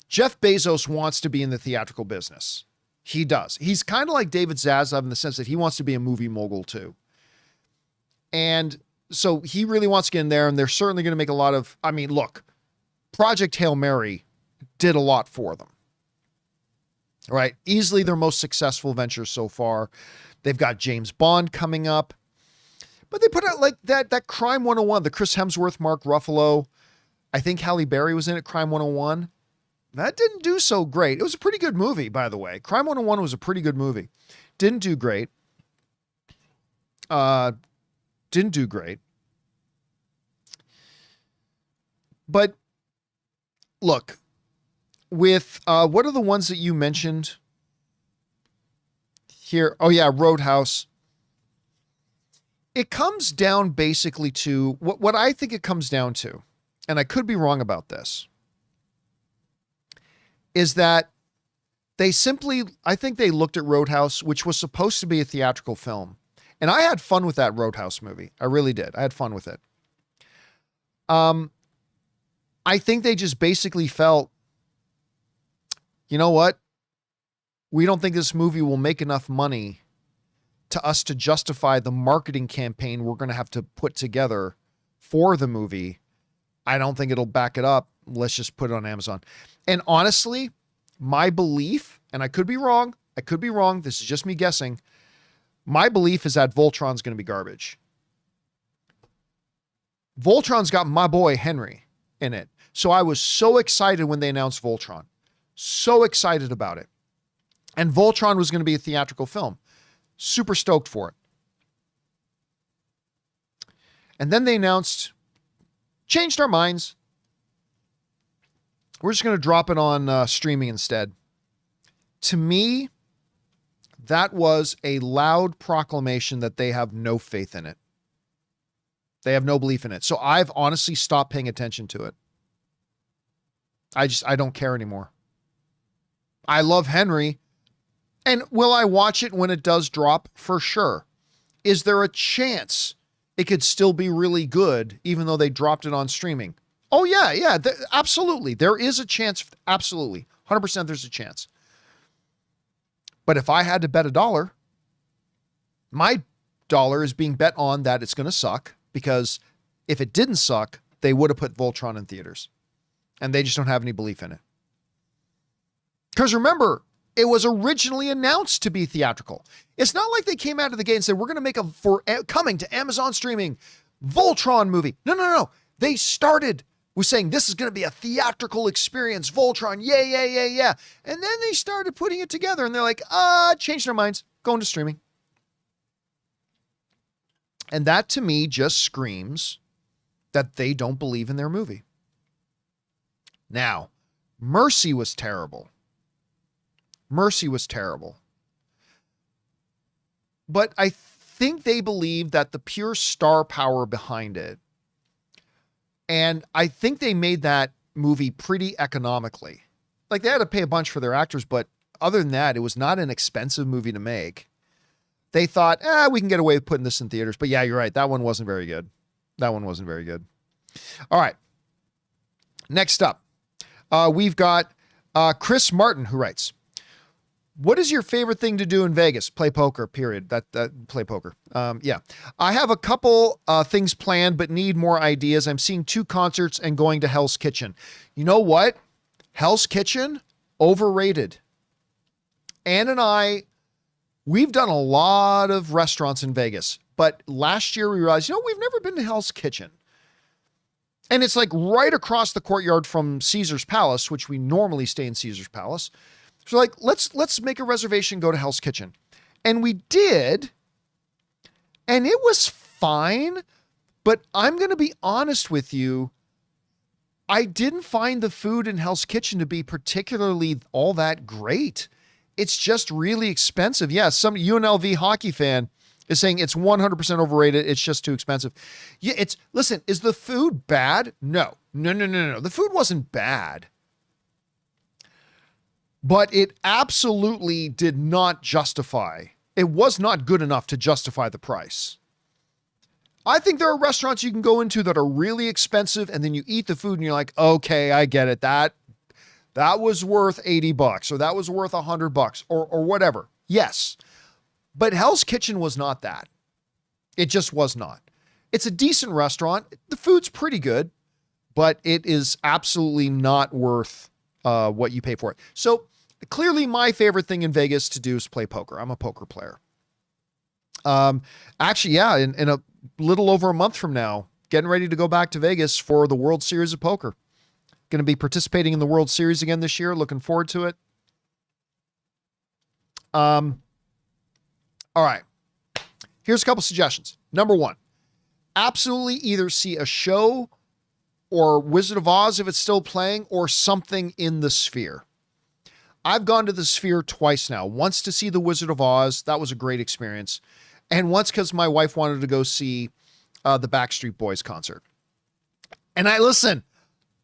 Jeff Bezos wants to be in the theatrical business. He does. He's kind of like David Zaslav in the sense that he wants to be a movie mogul too. And so he really wants to get in there, and they're certainly going to make a lot of, I mean, look, Project Hail Mary did a lot for them, right? Easily their most successful venture so far. They've got James Bond coming up, but they put out like that Crime 101, the Chris Hemsworth, Mark Ruffalo. I think Halle Berry was in it, Crime 101. That didn't do so great. It was a pretty good movie, by the way. Crime 101 was a pretty good movie. Didn't do great. Didn't do great. But look, with what are the ones that you mentioned here? Oh yeah, Roadhouse. It comes down basically to what I think it comes down to, and I could be wrong about this, is that they simply, I think they looked at Roadhouse, which was supposed to be a theatrical film. And I had fun with that Roadhouse movie. I really did. I had fun with it. I think they just basically felt, you know what? We don't think this movie will make enough money to us to justify the marketing campaign we're going to have to put together for the movie. I don't think it'll back it up. Let's just put it on Amazon. And honestly, my belief, and I could be wrong. This is just me guessing. My belief is that Voltron's going to be garbage. Voltron's got my boy Henry. in it. So I was so excited when they announced Voltron. So excited about it. And Voltron was going to be a theatrical film. Super stoked for it. And then they announced, changed our minds. We're just going to drop it on streaming instead. To me, that was a loud proclamation that they have no faith in it. They have no belief in it. So I've honestly stopped paying attention to it. I don't care anymore. I love Henry. And will I watch it when it does drop? For sure. Is there a chance it could still be really good, even though they dropped it on streaming? Oh, yeah. Absolutely. There is a chance. Absolutely. 100% there's a chance. But if I had to bet $1, my dollar is being bet on that it's going to suck, because if it didn't suck, they would have put Voltron in theaters. And they just don't have any belief in it. Because remember, it was originally announced to be theatrical. It's not like they came out of the gate and said, we're going to make coming to Amazon streaming Voltron movie. No. They started with saying, this is going to be a theatrical experience. Voltron, yeah. And then they started putting it together and they're like, changed their minds, going to streaming. And that to me just screams that they don't believe in their movie. Now, Mercy was terrible. But I think they believe that the pure star power behind it, and I think they made that movie pretty economically. Like, they had to pay a bunch for their actors, but other than that, it was not an expensive movie to make. They thought, we can get away with putting this in theaters. But yeah, you're right. That one wasn't very good. All right. Next up, we've got Chris Martin, who writes, what is your favorite thing to do in Vegas? Play poker, period. Play poker. Yeah. I have a couple things planned, but need more ideas. I'm seeing 2 concerts and going to Hell's Kitchen. You know what? Hell's Kitchen, overrated. Ann and I, we've done a lot of restaurants in Vegas, but last year we realized, we've never been to Hell's Kitchen. And it's like right across the courtyard from Caesar's Palace, which we normally stay in Caesar's Palace. So like, let's make a reservation, go to Hell's Kitchen. And we did, and it was fine, but I'm going to be honest with you. I didn't find the food in Hell's Kitchen to be particularly all that great. It's just really expensive. Yeah, some UNLV hockey fan is saying it's 100% overrated. It's just too expensive. Yeah, listen, is the food bad? No. The food wasn't bad. But it absolutely did not justify. It was not good enough to justify the price. I think there are restaurants you can go into that are really expensive, and then you eat the food and you're like, okay, I get it. That was worth $80 or that was worth $100 or whatever. Yes. But Hell's Kitchen was not that. It just was not. It's a decent restaurant. The food's pretty good, but it is absolutely not worth what you pay for it. So clearly my favorite thing in Vegas to do is play poker. I'm a poker player. Actually, yeah, in a little over a month from now, getting ready to go back to Vegas for the World Series of Poker. Going to be participating in the World Series again this year. Looking forward to it. All right. Here's a couple suggestions. Number 1, absolutely either see a show or Wizard of Oz if it's still playing, or something in the Sphere. I've gone to the Sphere twice now. Once to see the Wizard of Oz. That was a great experience. And once because my wife wanted to go see the Backstreet Boys concert. And I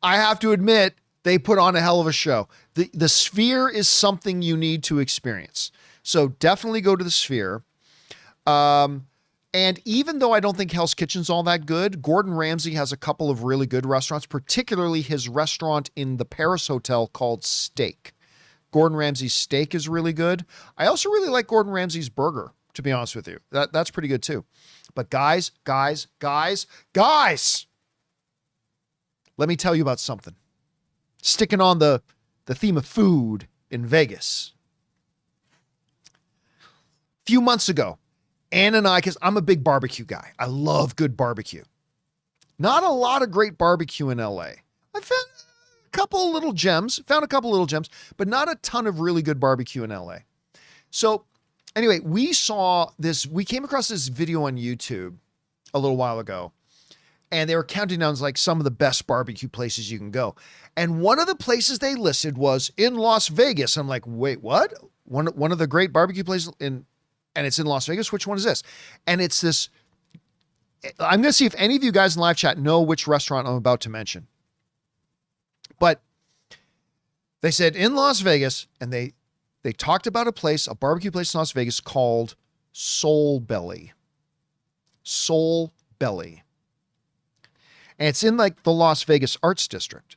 have to admit, they put on a hell of a show. The Sphere is something you need to experience. So definitely go to the Sphere. And even though I don't think Hell's Kitchen's all that good, Gordon Ramsay has a couple of really good restaurants, particularly his restaurant in the Paris Hotel called Steak. Gordon Ramsay's steak is really good. I also really like Gordon Ramsay's burger, to be honest with you. That's pretty good too. But guys, let me tell you about something. Sticking on the theme of food in Vegas. A few months ago, Ann and I, because I'm a big barbecue guy. I love good barbecue. Not a lot of great barbecue in LA. I found a couple little gems, but not a ton of really good barbecue in LA. So anyway, we came across this video on YouTube a little while ago, and they were counting down like some of the best barbecue places you can go. And one of the places they listed was in Las Vegas. I'm like, wait, what? One of the great barbecue places and it's in Las Vegas. Which one is this? And it's this, I'm going to see if any of you guys in live chat know which restaurant I'm about to mention. But they said in Las Vegas, and they talked about a barbecue place in Las Vegas called Soul Belly. Soul Belly. And it's in like the Las Vegas Arts District.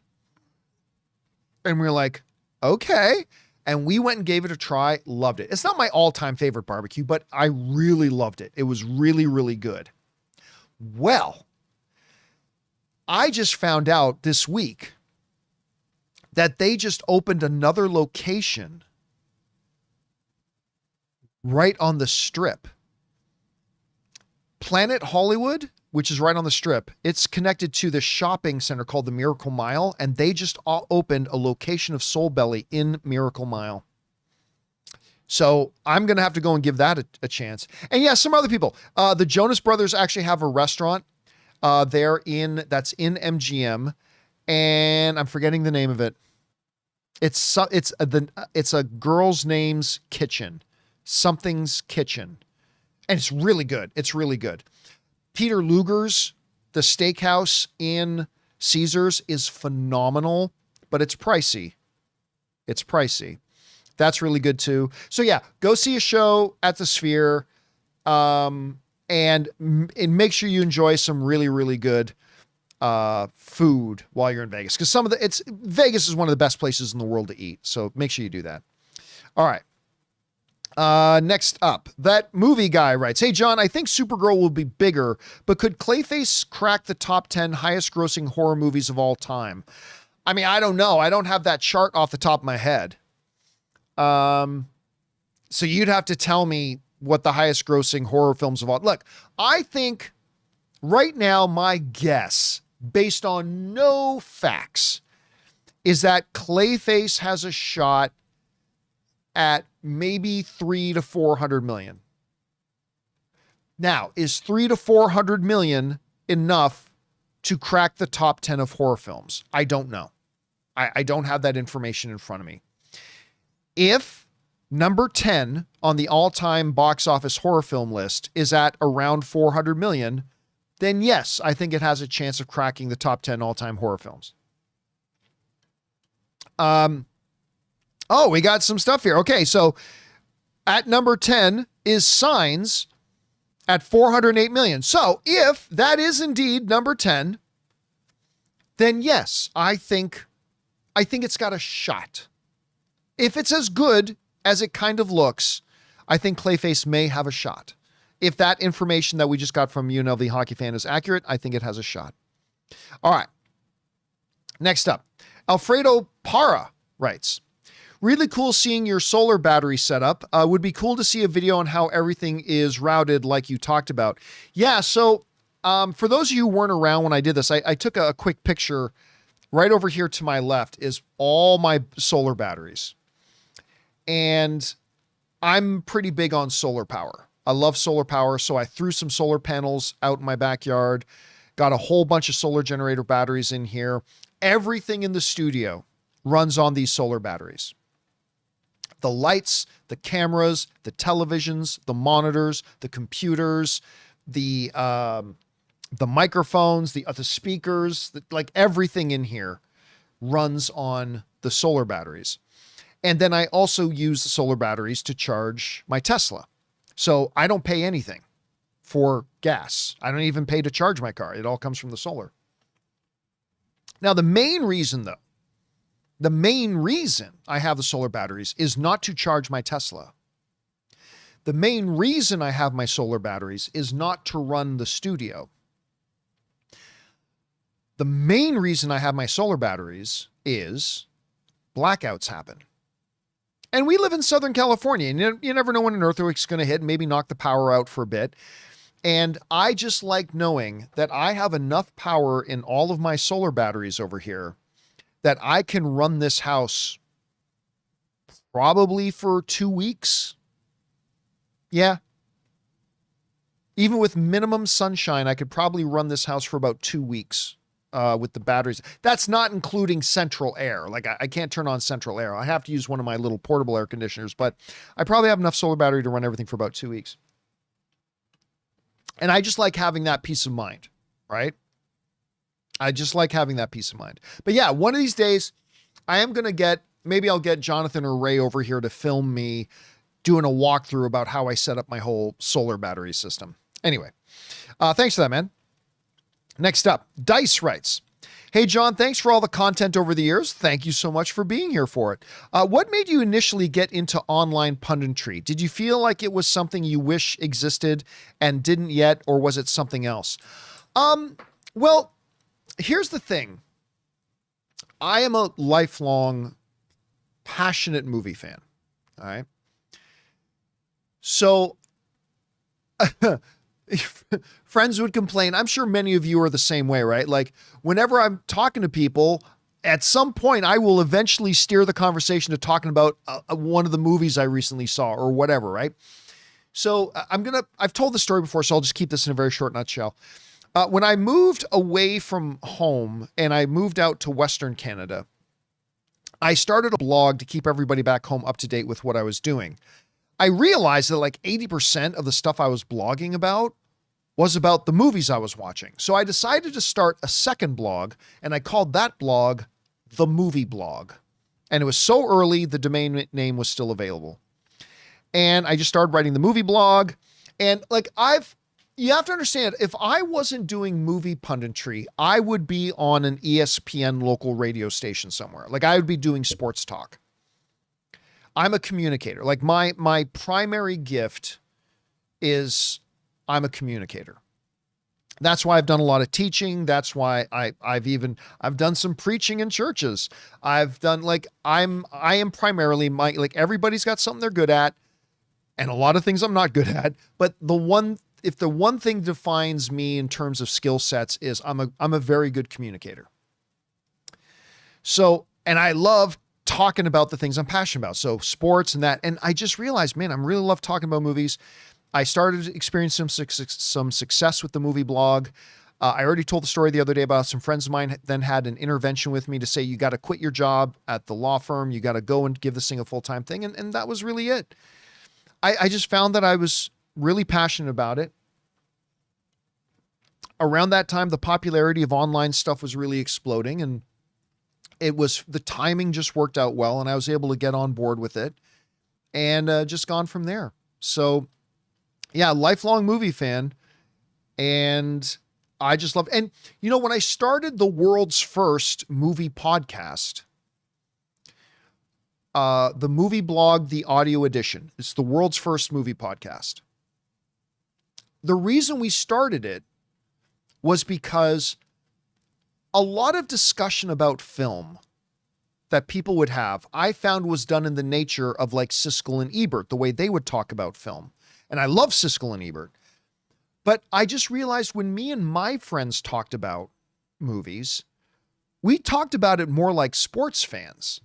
And we were like, okay. And we went and gave it a try. Loved it. It's not my all-time favorite barbecue, but I really loved it. It was really, really good. Well, I just found out this week that they just opened another location right on the Strip. Planet Hollywood, which is right on the Strip, it's connected to the shopping center called the Miracle Mile, and they just opened a location of Soul Belly in Miracle Mile. So I'm going to have to go and give that a chance. And yeah, some other people. The Jonas Brothers actually have a restaurant that's in MGM, and I'm forgetting the name of it. It's a girl's name's kitchen, something's kitchen, and it's really good. It's really good. Peter Luger's, the steakhouse in Caesars, is phenomenal, but it's pricey. It's pricey. That's really good too. So yeah, go see a show at the Sphere, and make sure you enjoy some really, really good food while you're in Vegas. Because Vegas is one of the best places in the world to eat. So make sure you do that. All right. Next up, that movie guy writes, "Hey John, I think Supergirl will be bigger, but could Clayface crack the top 10 highest grossing horror movies of all time?" I mean, I don't know. I don't have that chart off the top of my head. So you'd have to tell me what the highest grossing horror films of all. Look, I think right now, my guess, based on no facts, is that Clayface has a shot at maybe 300 to 400 million. Now, is 300 to 400 million enough to crack the top 10 of horror films? I don't know. I don't have that information in front of me. If number 10 on the all-time box office horror film list is at around 400 million, then yes, I think it has a chance of cracking the top 10 all-time horror films. Oh, we got some stuff here. Okay, so at number 10 is Signs at 408 million. So if that is indeed number 10, then yes, I think it's got a shot. If it's as good as it kind of looks, I think Clayface may have a shot. If that information that we just got from UNLV Hockey Fan is accurate, I think it has a shot. All right. Next up, Alfredo Parra writes, "Really cool seeing your solar battery setup. Would be cool to see a video on how everything is routed like you talked about." Yeah, so for those of you who weren't around when I did this, I took a quick picture. Right over here to my left is all my solar batteries. And I'm pretty big on solar power. I love solar power, so I threw some solar panels out in my backyard, got a whole bunch of solar generator batteries in here. Everything in the studio runs on these solar batteries. The lights, the cameras, the televisions, the monitors, the computers, the microphones, the speakers, like everything in here runs on the solar batteries. And then I also use the solar batteries to charge my Tesla. So I don't pay anything for gas. I don't even pay to charge my car. It all comes from the solar. Now, the main reason I have the solar batteries is not to charge my Tesla. The main reason I have my solar batteries is not to run the studio. The main reason I have my solar batteries is blackouts happen. And we live in Southern California, and you never know when an earthquake's going to hit and maybe knock the power out for a bit. And I just like knowing that I have enough power in all of my solar batteries over here that I can run this house probably for 2 weeks. Yeah. Even with minimum sunshine, I could probably run this house for about 2 weeks with the batteries. That's not including central air. Like I can't turn on central air. I have to use one of my little portable air conditioners, but I probably have enough solar battery to run everything for about 2 weeks. And I just like having that peace of mind, right? I just like having that peace of mind. But yeah, one of these days I am going to maybe I'll get Jonathan or Ray over here to film me doing a walkthrough about how I set up my whole solar battery system. Anyway, thanks for that, man. Next up, Dice writes, "Hey, John, thanks for all the content over the years. Thank you so much for being here for it. What made you initially get into online punditry? Did you feel like it was something you wish existed and didn't yet, or was it something else?" Well, here's the thing. I am a lifelong, passionate movie fan. All right. So friends would complain. I'm sure many of you are the same way, right? Like whenever I'm talking to people, at some point I will eventually steer the conversation to talking about one of the movies I recently saw or whatever, right? So I've told the story before, so I'll just keep this in a very short nutshell. When I moved away from home and I moved out to Western Canada, I started a blog to keep everybody back home up to date with what I was doing. I realized that like 80% of the stuff I was blogging about was about the movies I was watching. So I decided to start a second blog, and I called that blog The Movie Blog. And it was so early, the domain name was still available. And I just started writing the movie blog. And like you have to understand, if I wasn't doing movie punditry, I would be on an ESPN local radio station somewhere. Like I would be doing sports talk. I'm a communicator. Like my primary gift is I'm a communicator. That's why I've done a lot of teaching. That's why I've done some preaching in churches. I've done I am primarily like everybody's got something they're good at and a lot of things I'm not good at. But if the one thing defines me in terms of skill sets is I'm a very good communicator. So, and I love talking about the things I'm passionate about. So sports and that. And I just realized, man, I really love talking about movies. I started experiencing some success with the movie blog. I already told the story the other day about some friends of mine then had an intervention with me to say, you got to quit your job at the law firm. You got to go and give this thing a full-time thing. And that was really it. I just found that I was really passionate about it. Around that time, the popularity of online stuff was really exploding, and the timing just worked out well, and I was able to get on board with it and just gone from there. So yeah, lifelong movie fan. And I just love, and you know, when I started the world's first movie podcast, the movie blog, the audio edition, it's the world's first movie podcast. The reason we started it was because a lot of discussion about film that people would have, I found was done in the nature of like Siskel and Ebert, the way they would talk about film. And I love Siskel and Ebert. But I just realized when me and my friends talked about movies, we talked about it more like sports fans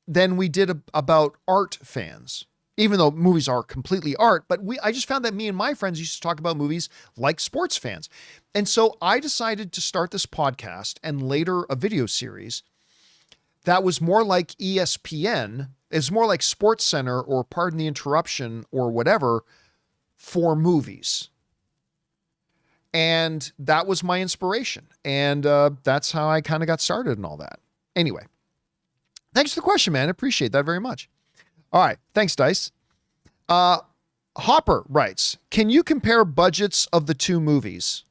than we did about art fans, even though movies are completely art. But I just found that me and my friends used to talk about movies like sports fans. And so I decided to start this podcast and later a video series that was more like ESPN. It's more like Sports Center or Pardon the Interruption or whatever for movies. And that was my inspiration. And that's how I kind of got started and all that. Anyway, thanks for the question, man. I appreciate that very much. All right. Thanks, Dice. Hopper writes, can you compare budgets of the two movies?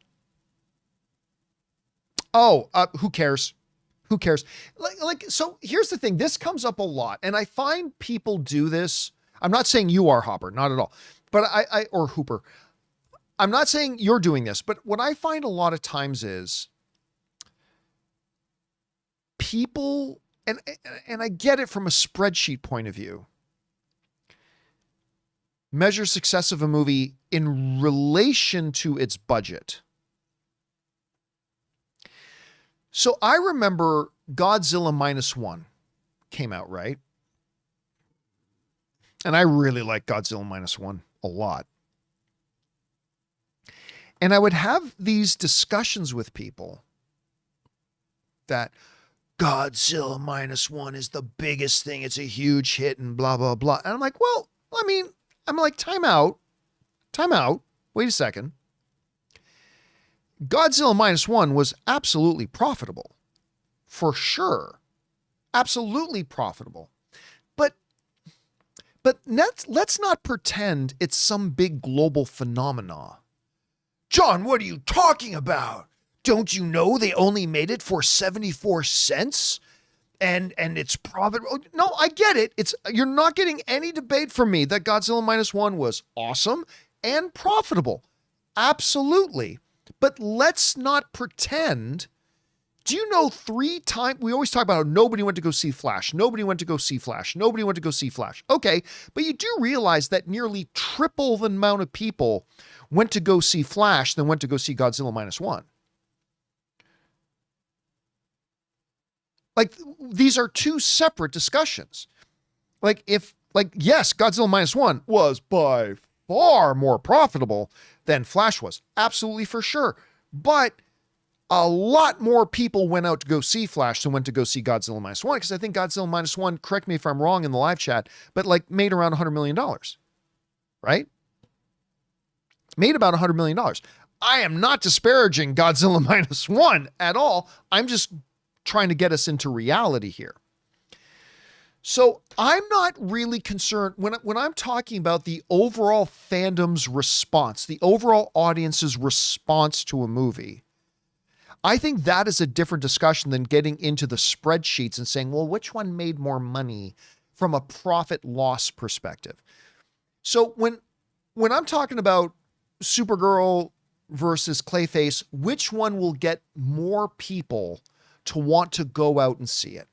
Oh, who cares? Who cares? So here's the thing. This comes up a lot, and I find people do this. I'm not saying you are, Hopper, not at all, but or Hooper. I'm not saying you're doing this, but what I find a lot of times is people, and I get it from a spreadsheet point of view, measure success of a movie in relation to its budget. So I remember Godzilla -1 came out, right? And I really like Godzilla -1 a lot. And I would have these discussions with people that Godzilla -1 is the biggest thing. It's a huge hit and blah, blah, blah. And I'm like, well, I mean, I'm like, time out. Wait a second. Godzilla -1 was absolutely profitable. For sure. Absolutely profitable. But let's not pretend it's some big global phenomena. John, what are you talking about? Don't you know they only made it for 74 cents? And it's profitable. No, I get it. You're not getting any debate from me that Godzilla -1 was awesome and profitable. Absolutely. But let's not pretend. Do you know 3 times, we always talk about how nobody went to go see Flash. Nobody went to go see Flash. Nobody went to go see Flash. Okay, but you do realize that nearly triple the amount of people went to go see Flash than went to go see Godzilla -1. Like, these are 2 separate discussions. Yes, Godzilla -1 was by far more profitable than Flash was. Absolutely, for sure. But a lot more people went out to go see Flash than went to go see Godzilla -1, because I think Godzilla -1, correct me if I'm wrong in the live chat, but made around $100 million, right? Made about $100 million. I am not disparaging Godzilla -1 at all. I'm just trying to get us into reality here. So I'm not really concerned when I'm talking about the overall fandom's response, the overall audience's response to a movie. I think that is a different discussion than getting into the spreadsheets and saying, well, which one made more money from a profit loss perspective? So when I'm talking about Supergirl versus Clayface, which one will get more people to want to go out and see it?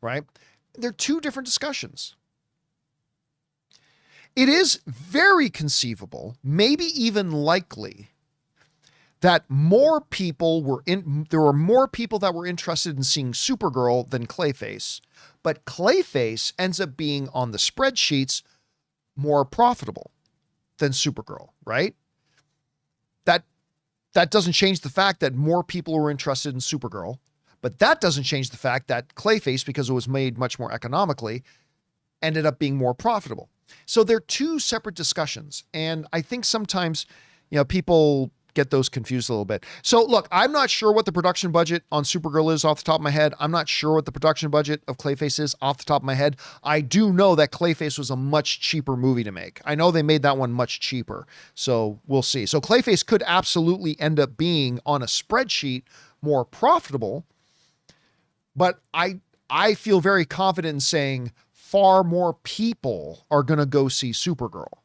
Right? They're 2 different discussions. It is very conceivable, maybe even likely, that there were more people that were interested in seeing Supergirl than Clayface, but Clayface ends up being on the spreadsheets more profitable than Supergirl, right? That doesn't change the fact that more people were interested in Supergirl, but that doesn't change the fact that Clayface, because it was made much more economically, ended up being more profitable. So they're 2 separate discussions. And I think sometimes, people get those confused a little bit. So look, I'm not sure what the production budget on Supergirl is off the top of my head. I'm not sure what the production budget of Clayface is off the top of my head. I do know that Clayface was a much cheaper movie to make. I know they made that one much cheaper. So we'll see. So Clayface could absolutely end up being on a spreadsheet more profitable, but I feel very confident in saying far more people are going to go see Supergirl.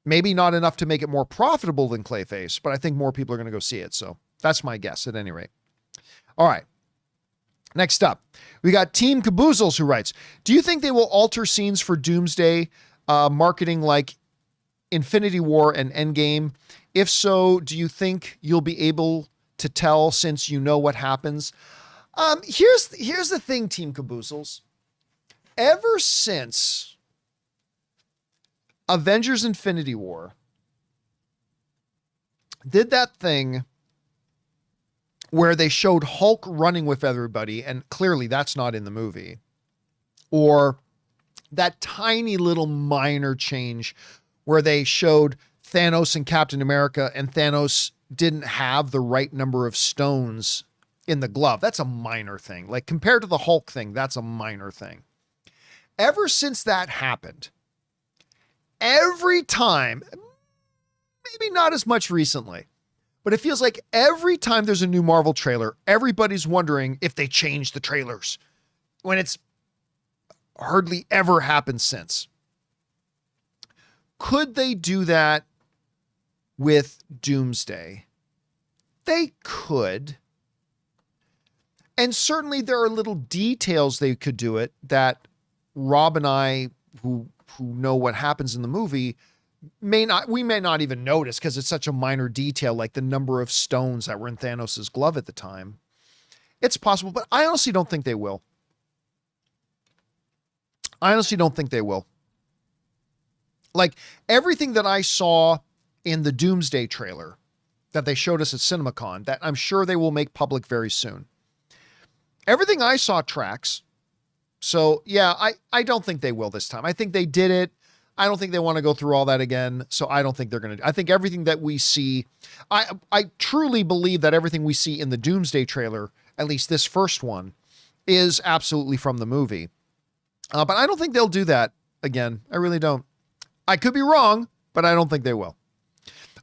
Maybe not enough to make it more profitable than Clayface, but I think more people are going to go see it. So that's my guess at any rate. All right. Next up, we got Team Caboozles, who writes, do you think they will alter scenes for Doomsday marketing like Infinity War and Endgame? If so, do you think you'll be able to tell since you know what happens? Here's the thing, Team Caboozles. Ever since Avengers Infinity War did that thing where they showed Hulk running with everybody, and clearly that's not in the movie, or that tiny little minor change where they showed Thanos and Captain America, and Thanos didn't have the right number of stones in the glove. That's a minor thing. Like, compared to the Hulk thing, that's a minor thing. Ever since that happened, every time, maybe not as much recently, but it feels like every time there's a new Marvel trailer, everybody's wondering if they changed the trailers, when it's hardly ever happened since. Could they do that with Doomsday? They could. And certainly there are little details they could do it that Rob and I, who know what happens in the movie, we may not even notice because it's such a minor detail, like the number of stones that were in Thanos' glove at the time. It's possible, but I honestly don't think they will. I honestly don't think they will. Like everything that I saw in the Doomsday trailer that they showed us at CinemaCon, that I'm sure they will make public very soon. Everything I saw tracks. So yeah, I don't think they will this time. I think they did it. I don't think they want to go through all that again. So I don't think they're going to. I think everything that we see, I truly believe that everything we see in the Doomsday trailer, at least this first one, is absolutely from the movie. But I don't think they'll do that again. I really don't. I could be wrong, but I don't think they will.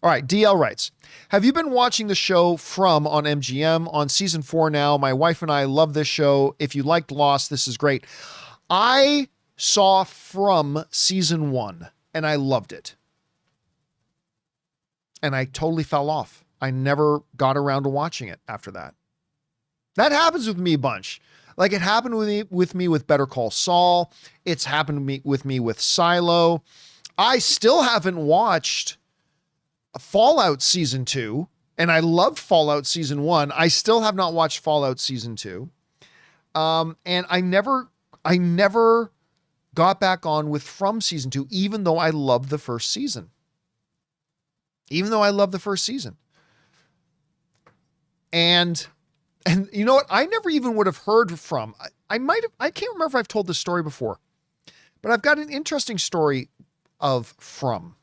All right, DL writes, have you been watching the show From on MGM on season 4 now? My wife and I love this show. If you liked Lost, this is great. I saw From season 1 and I loved it. And I totally fell off. I never got around to watching it after that. That happens with me a bunch. Like it happened with me with Better Call Saul. It's happened with me with Silo. I still haven't watched Fallout season 2, and I loved Fallout season 1. I still have not watched Fallout season 2. And I never got back on with From season 2, even though I loved the first season. And you know what? I never even would have heard From. I can't remember if I've told this story before, but I've got an interesting story of From.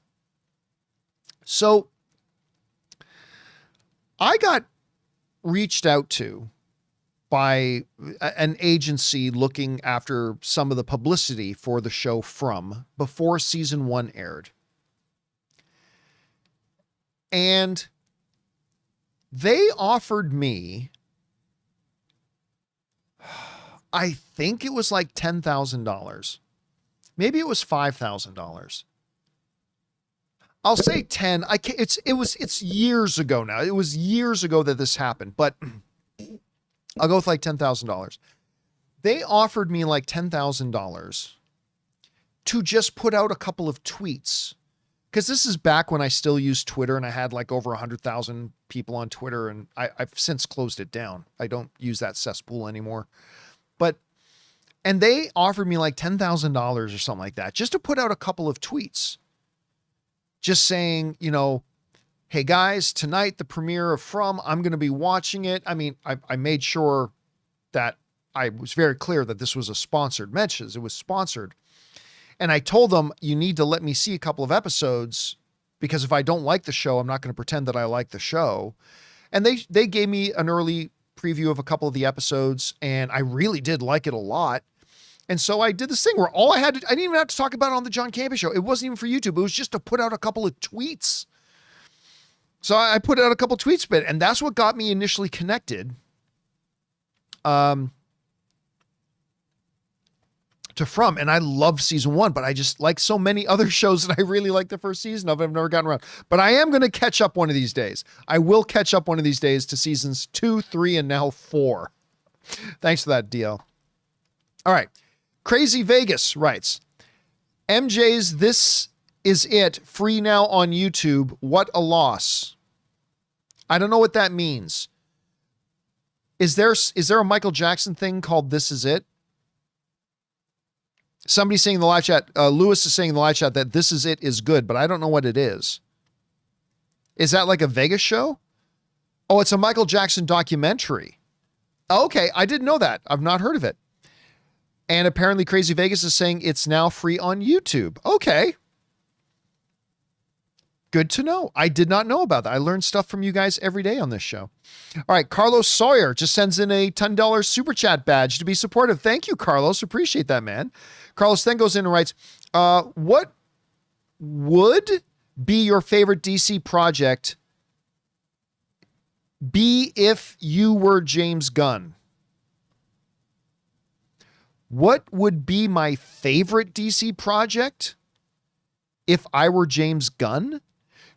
So I got reached out to by an agency looking after some of the publicity for the show From before season 1 aired. And they offered me, I think it was like $10,000. Maybe it was $5,000. I'll say 10. It's years ago now. It was years ago that this happened, but I'll go with like $10,000. They offered me like $10,000 to just put out a couple of tweets. Cause this is back when I still used Twitter and I had like over 100,000 people on Twitter, and I've since closed it down. I don't use that cesspool anymore, and they offered me like $10,000 or something like that just to put out a couple of tweets. Just saying, you know, hey guys, tonight, the premiere of From, I'm going to be watching it. I mean, I made sure that I was very clear that this was a sponsored mentions. It was sponsored. And I told them, you need to let me see a couple of episodes, because if I don't like the show, I'm not going to pretend that I like the show. And they gave me an early preview of a couple of the episodes, and I really did like it a lot. And so I did this thing where I didn't even have to talk about it on the John Campea show. It wasn't even for YouTube. It was just to put out a couple of tweets. So I put out a couple of tweets, and that's what got me initially connected to From. And I loved season 1, but I just, like so many other shows that I really liked the first season of, I've never gotten around. But I am going to catch up one of these days. I will catch up one of these days to seasons 2, 3, and now 4. Thanks for that, DL. All right. Crazy Vegas writes, MJ's This Is It free now on YouTube. What a loss. I don't know what that means. Is there a Michael Jackson thing called This Is It? Somebody's saying in the live chat, Lewis is saying in the live chat that This Is It is good, but I don't know what it is. Is that like a Vegas show? Oh, it's a Michael Jackson documentary. Okay, I didn't know that. I've not heard of it. And apparently Crazy Vegas is saying it's now free on YouTube. Okay. Good to know. I did not know about that. I learn stuff from you guys every day on this show. All right. Carlos Sawyer just sends in a $10 super chat badge to be supportive. Thank you, Carlos. Appreciate that, man. Carlos then goes in and writes, what would be your favorite DC project be if you were James Gunn? What would be my favorite DC project if I were James Gunn?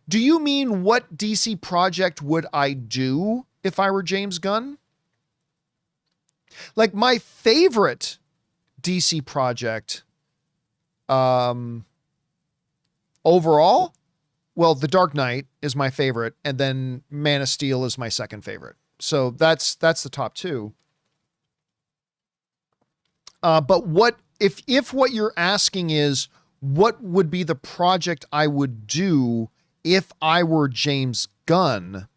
Do you mean what DC project would I do if I were James Gunn? Like my favorite DC project Overall, well, The Dark Knight is my favorite, and then Man of Steel is my second favorite. So that's the top two. But what if what you're asking is what would be the project I would do if I were James Gunn?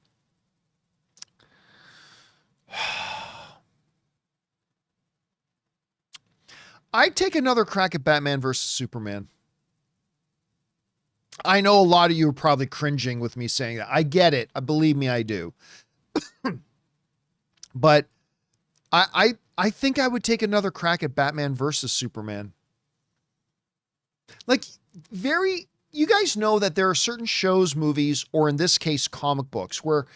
I'd take another crack at Batman versus Superman. I know a lot of you are probably cringing with me saying that. I get it. Believe me, I do. But I think I would take another crack at Batman versus Superman. Like, you guys know that there are certain shows, movies, or in this case, comic books, where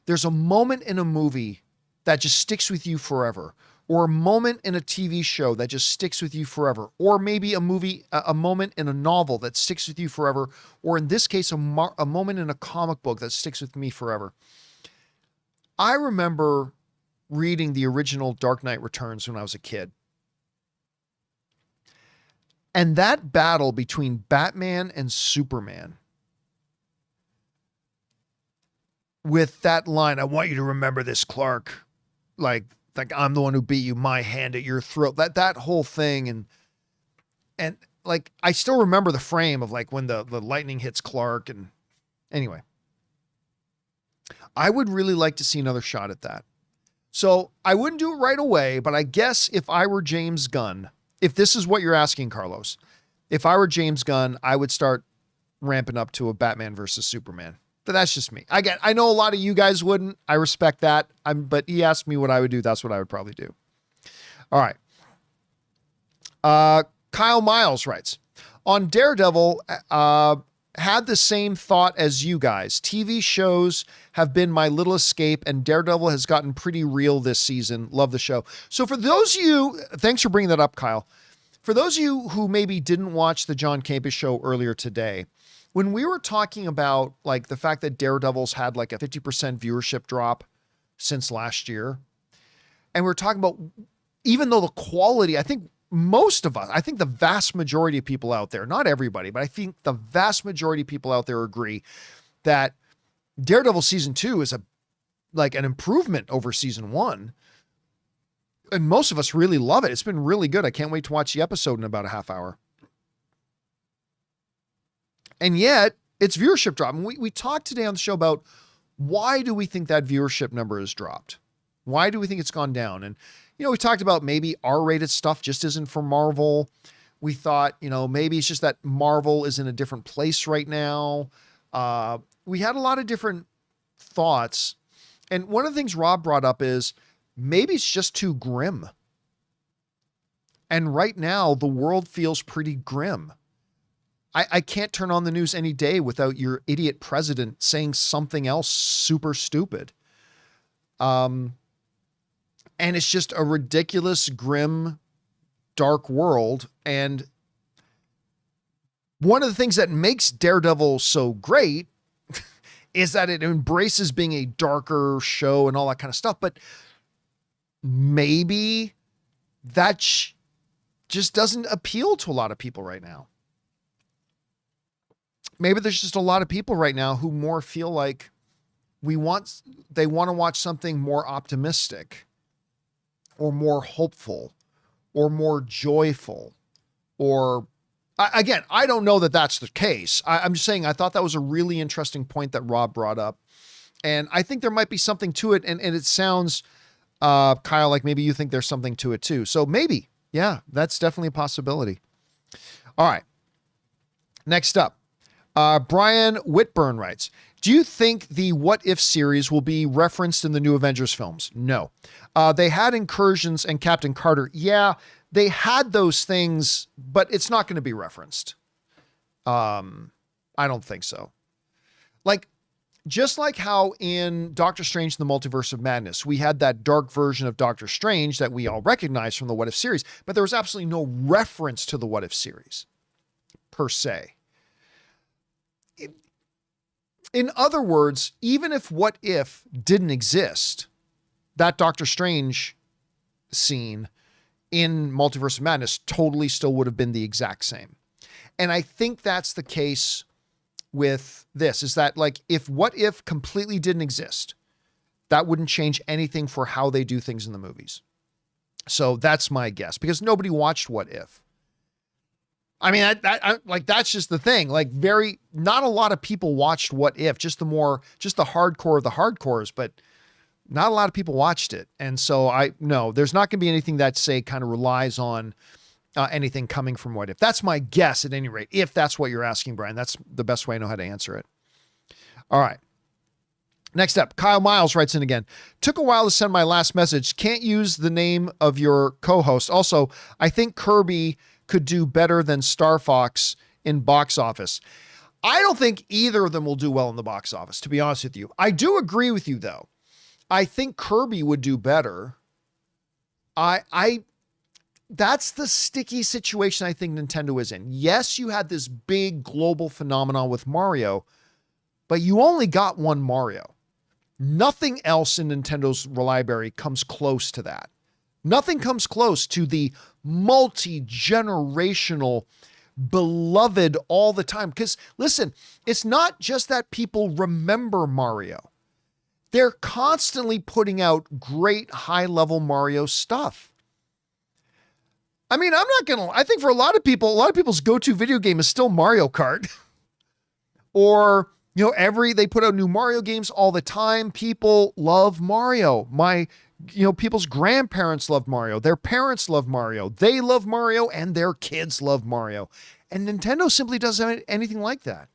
there's a moment in a movie that just sticks with you forever, or a moment in a TV show that just sticks with you forever, or maybe a moment in a novel that sticks with you forever, or in this case, a moment in a comic book that sticks with me forever. I remember reading the original Dark Knight Returns when I was a kid. And that battle between Batman and Superman, with that line, "I want you to remember this, Clark," like I'm the one who beat you, my hand at your throat, that whole thing. And like, I still remember the frame of like when the lightning hits Clark. And anyway, I would really like to see another shot at that. So I wouldn't do it right away, but I guess if I were James Gunn, if this is what you're asking, Carlos, if I were James Gunn, I would start ramping up to a Batman versus Superman. But that's just me. I know a lot of you guys wouldn't. I respect that. But he asked me what I would do. That's what I would probably do. All right. Kyle Miles writes, on Daredevil, had the same thought as you guys. TV shows have been my little escape, and Daredevil has gotten pretty real this season. Love the show. So for those of you, thanks for bringing that up, Kyle. For those of you who maybe didn't watch the John Campea show earlier today, when we were talking about like the fact that Daredevil's had like a 50% viewership drop since last year, and we're talking about, even though the quality, I think most of us, I think the vast majority of people out there, not everybody, but I think the vast majority of people out there agree that Daredevil season 2 is like an improvement over season 1. And most of us really love it. It's been really good. I can't wait to watch the episode in about a half hour. And yet it's viewership drop. And we talked today on the show about why do we think that viewership number has dropped? Why do we think it's gone down? And, we talked about maybe R-rated stuff just isn't for Marvel. We thought, maybe it's just that Marvel is in a different place right now. We had a lot of different thoughts. And one of the things Rob brought up is maybe it's just too grim. And right now the world feels pretty grim. I can't turn on the news any day without your idiot president saying something else super stupid. And it's just a ridiculous, grim, dark world. And one of the things that makes Daredevil so great is that it embraces being a darker show and all that kind of stuff. But maybe that just doesn't appeal to a lot of people right now. Maybe there's just a lot of people right now who more feel like they want to watch something more optimistic or more hopeful or more joyful, or again, I don't know that that's the case. I'm just saying, I thought that was a really interesting point that Rob brought up. And I think there might be something to it. And it sounds, Kyle, like maybe you think there's something to it too. So maybe, yeah, that's definitely a possibility. All right. Next up. Brian Whitburn writes, do you think the What If series will be referenced in the new Avengers films? No. They had Incursions and Captain Carter. Yeah, they had those things, but it's not going to be referenced. I don't think so. Like, just like how in Doctor Strange in the Multiverse of Madness, we had that dark version of Doctor Strange that we all recognize from the What If series, but there was absolutely no reference to the What If series per se. In other words, even if What If didn't exist, that Doctor Strange scene in Multiverse of Madness totally still would have been the exact same. And I think that's the case with this is that, like, if What If completely didn't exist, that wouldn't change anything for how they do things in the movies. So that's my guess, because nobody watched What If. I mean, that's just the thing. Like, not a lot of people watched What If, just the hardcore of the hardcores, but not a lot of people watched it. And so there's not going to be anything that, say, kind of relies on anything coming from What If. That's my guess at any rate. If that's what you're asking, Brian, that's the best way I know how to answer it. All right. Next up, Kyle Miles writes in again. Took a while to send my last message. Can't use the name of your co-host. Also, I think Kirby could do better than Star Fox in box office. I don't think either of them will do well in the box office, to be honest with you. I do agree with you, though. I think Kirby would do better. That's the sticky situation I think Nintendo is in. Yes, you had this big global phenomenon with Mario, but you only got one Mario. Nothing else in Nintendo's library comes close to that. Nothing comes close to the multi-generational, beloved all the time. Because listen, it's not just that people remember Mario. They're constantly putting out great high-level Mario stuff. I mean, I think for a lot of people's go-to video game is still Mario Kart. Or, they put out new Mario games all the time. People love Mario. People's grandparents love Mario. Their parents love Mario. They love Mario, and their kids love Mario. And Nintendo simply doesn't have anything like that.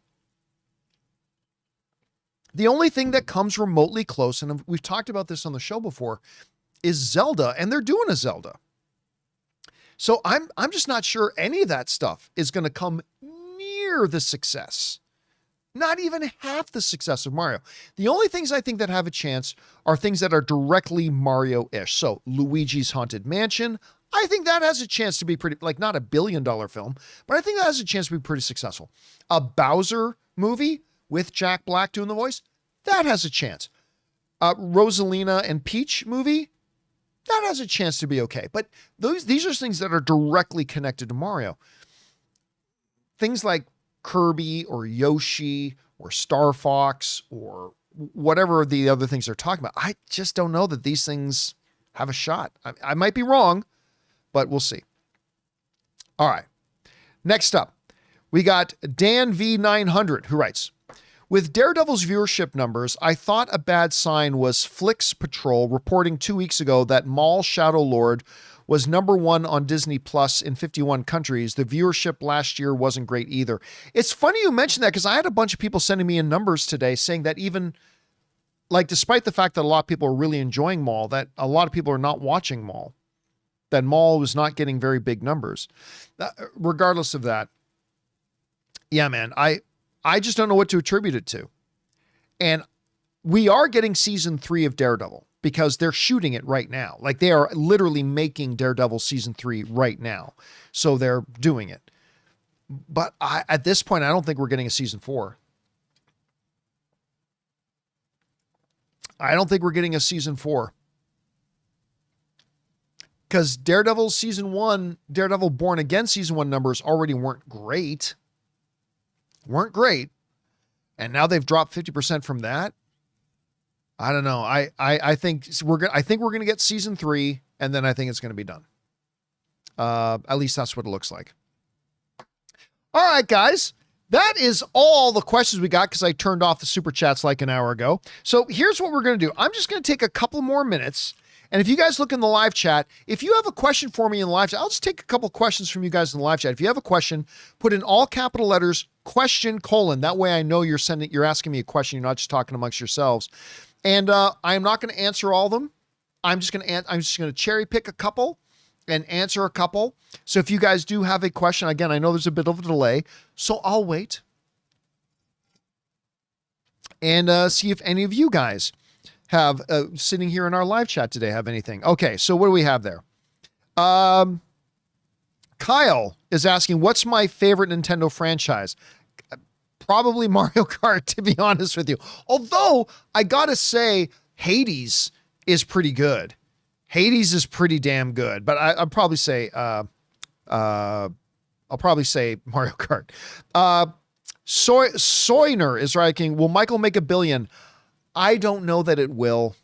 The only thing that comes remotely close, and we've talked about this on the show before, is Zelda, and they're doing a Zelda. So I'm just not sure any of that stuff is going to come near the success. Not even half the success of Mario. The only things I think that have a chance are things that are directly Mario-ish. So Luigi's Haunted Mansion, I think that has a chance to be pretty, like, not $1 billion film, but I think that has a chance to be pretty successful. A Bowser movie with Jack Black doing the voice, that has a chance. Rosalina and Peach movie, that has a chance to be okay. But these are things that are directly connected to Mario. Things like Kirby or Yoshi or Star Fox or whatever the other things they're talking about, I just don't know that these things have a shot. I might be wrong, but we'll see. All right. Next up, we got Dan V900, who writes, with Daredevil's viewership numbers, I thought a bad sign was Flix Patrol reporting 2 weeks ago that Maul Shadow Lord was #1 on Disney Plus in 51 countries. The viewership last year wasn't great either. It's funny you mentioned that, because I had a bunch of people sending me in numbers today saying that even, like, despite the fact that a lot of people are really enjoying Maul, that a lot of people are not watching Maul. That Maul was not getting very big numbers. Regardless of that, yeah, man, I just don't know what to attribute it to. And we are getting season 3 of Daredevil because they're shooting it right now. Like, they are literally making Daredevil season 3 right now. So they're doing it. But at this point, I don't think we're getting a season 4. I don't think we're getting a season 4. Because Daredevil season 1, Daredevil Born Again season 1 numbers already weren't great. And now they've dropped 50% from that. I don't know. I think we're going to get season 3, and then I think it's going to be done. At least that's what it looks like. All right, guys. That is all the questions we got, because I turned off the super chats like an hour ago. So here's what we're going to do. I'm just going to take a couple more minutes. And if you guys look in the live chat, if you have a question for me in the live chat, I'll just take a couple questions from you guys in the live chat. If you have a question, put in all capital letters, question, : That way I know you're asking me a question. You're not just talking amongst yourselves. And I'm not going to answer all of them. I'm just going to cherry pick a couple and answer a couple. So if you guys do have a question, again, I know there's a bit of a delay, so I'll wait and see if any of you guys have sitting here in our live chat today have anything. Okay, so what do we have there? Kyle is asking, what's my favorite Nintendo franchise? Probably Mario Kart, to be honest with you. Although I gotta say, Hades is pretty good. Hades is pretty damn good. But I'll probably say Mario Kart. Soiner is writing, will Michael make $1 billion? I don't know that it will.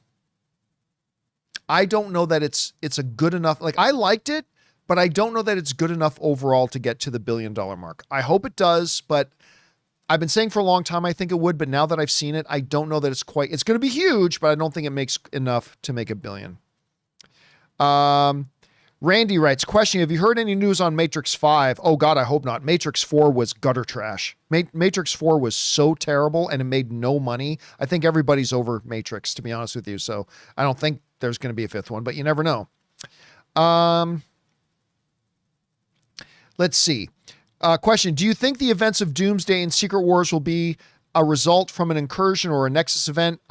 I don't know that it's a good enough, like I liked it, but I don't know that it's good enough overall to get to the $1 billion mark. I hope it does, but I've been saying for a long time I think it would, but now that I've seen it, I don't know that it's going to be huge, but I don't think it makes enough to make $1 billion. Randy writes, question, have you heard any news on Matrix 5? Oh God, I hope not. Matrix 4 was gutter trash. Matrix 4 was so terrible and it made no money. I think everybody's over Matrix, to be honest with you. So I don't think there's going to be a 5th one, but you never know. Let's see. Question, do you think the events of Doomsday and Secret Wars will be a result from an incursion or a Nexus event?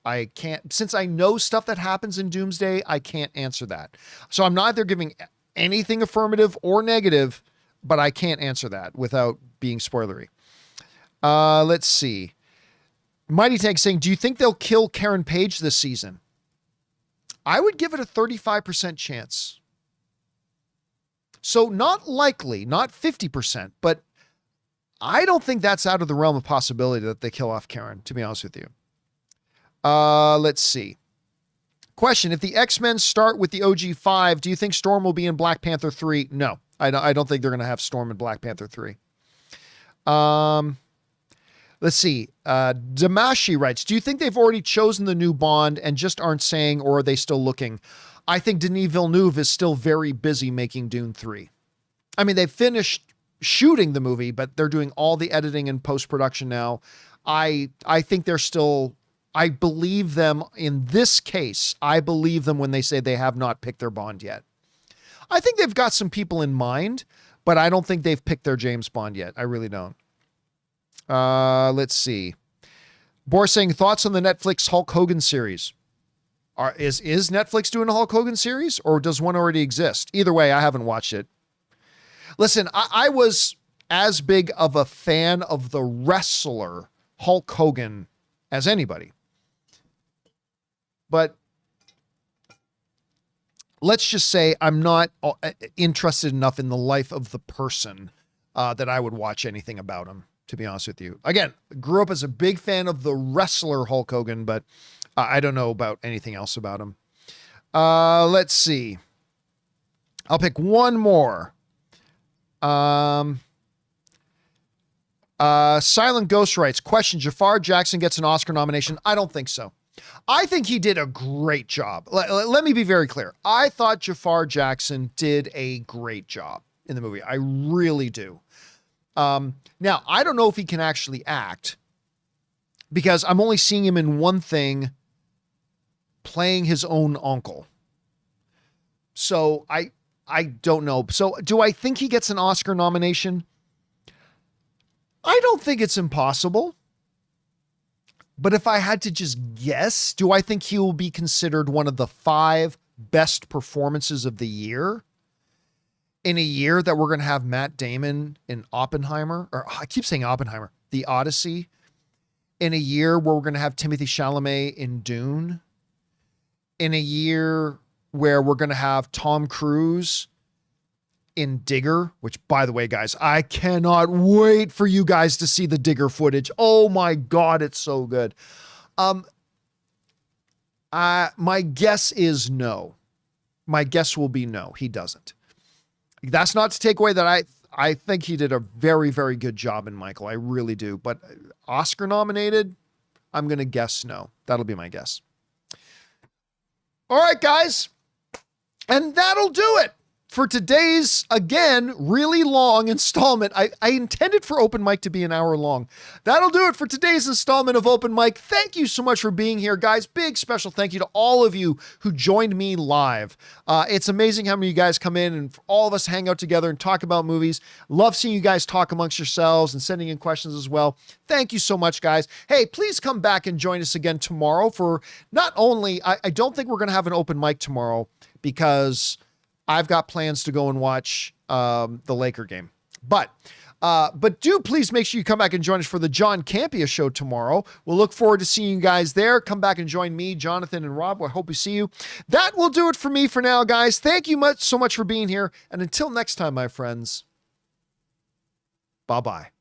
I can't, since I know stuff that happens in Doomsday, I can't answer that. So I'm neither giving anything affirmative or negative, but I can't answer that without being spoilery. Let's see. Mighty Tank saying, do you think they'll kill Karen Page this season? I would give it a 35% chance. So not likely, not 50%, but I don't think that's out of the realm of possibility that they kill off Karen, to be honest with you. Let's see. Question, if the X-Men start with the OG 5, do you think Storm will be in Black Panther 3? No, I don't think they're going to have Storm in Black Panther 3. Let's see. Damashi writes, do you think they've already chosen the new Bond and just aren't saying, or are they still looking? I think Denis Villeneuve is still very busy making Dune 3. I mean, they've finished shooting the movie, but they're doing all the editing and post-production now. I think they're still, I believe them in this case. I believe them when they say they have not picked their Bond yet. I think they've got some people in mind, but I don't think they've picked their James Bond yet. I really don't. Let's see. Boris saying, thoughts on the Netflix Hulk Hogan series? Is Netflix doing a Hulk Hogan series, or does one already exist? Either way, I haven't watched it. Listen, I was as big of a fan of the wrestler Hulk Hogan as anybody. But let's just say I'm not interested enough in the life of the person that I would watch anything about him, to be honest with you. Again, grew up as a big fan of the wrestler Hulk Hogan, but I don't know about anything else about him. Let's see. I'll pick one more. Silent Ghost writes, question, Jafar Jackson gets an Oscar nomination? I don't think so. I think he did a great job. Let me be very clear. I thought Jafar Jackson did a great job in the movie. I really do. Now, I don't know if he can actually act because I'm only seeing him in one thing, playing his own uncle. So I don't know. So do I think he gets an Oscar nomination? I don't think it's impossible. But if I had to just guess, do I think he will be considered one of the 5 best performances of the year? In a year that we're going to have Matt Damon in Oppenheimer, or I keep saying Oppenheimer, The Odyssey. In a year where we're going to have Timothée Chalamet in Dune. In a year where we're going to have Tom Cruise in Digger, which, by the way, guys, I cannot wait for you guys to see the Digger footage. Oh my God, it's so good. My guess is no. My guess will be no, he doesn't. That's not to take away that I think he did a very, very good job in Michael. I really do. But Oscar nominated, I'm going to guess no. That'll be my guess. All right, guys. And that'll do it for today's, again, really long installment. I intended for Open Mic to be an hour long. That'll do it for today's installment of Open Mic. Thank you so much for being here, guys. Big special thank you to all of you who joined me live. It's amazing how many of you guys come in and all of us hang out together and talk about movies. Love seeing you guys talk amongst yourselves and sending in questions as well. Thank you so much, guys. Hey, please come back and join us again tomorrow for not only, I don't think we're going to have an Open Mic tomorrow because I've got plans to go and watch the Laker game. But do please make sure you come back and join us for the John Campea show tomorrow. We'll look forward to seeing you guys there. Come back and join me, Jonathan, and Rob. I hope we see you. That will do it for me for now, guys. Thank you so much for being here. And until next time, my friends, bye-bye.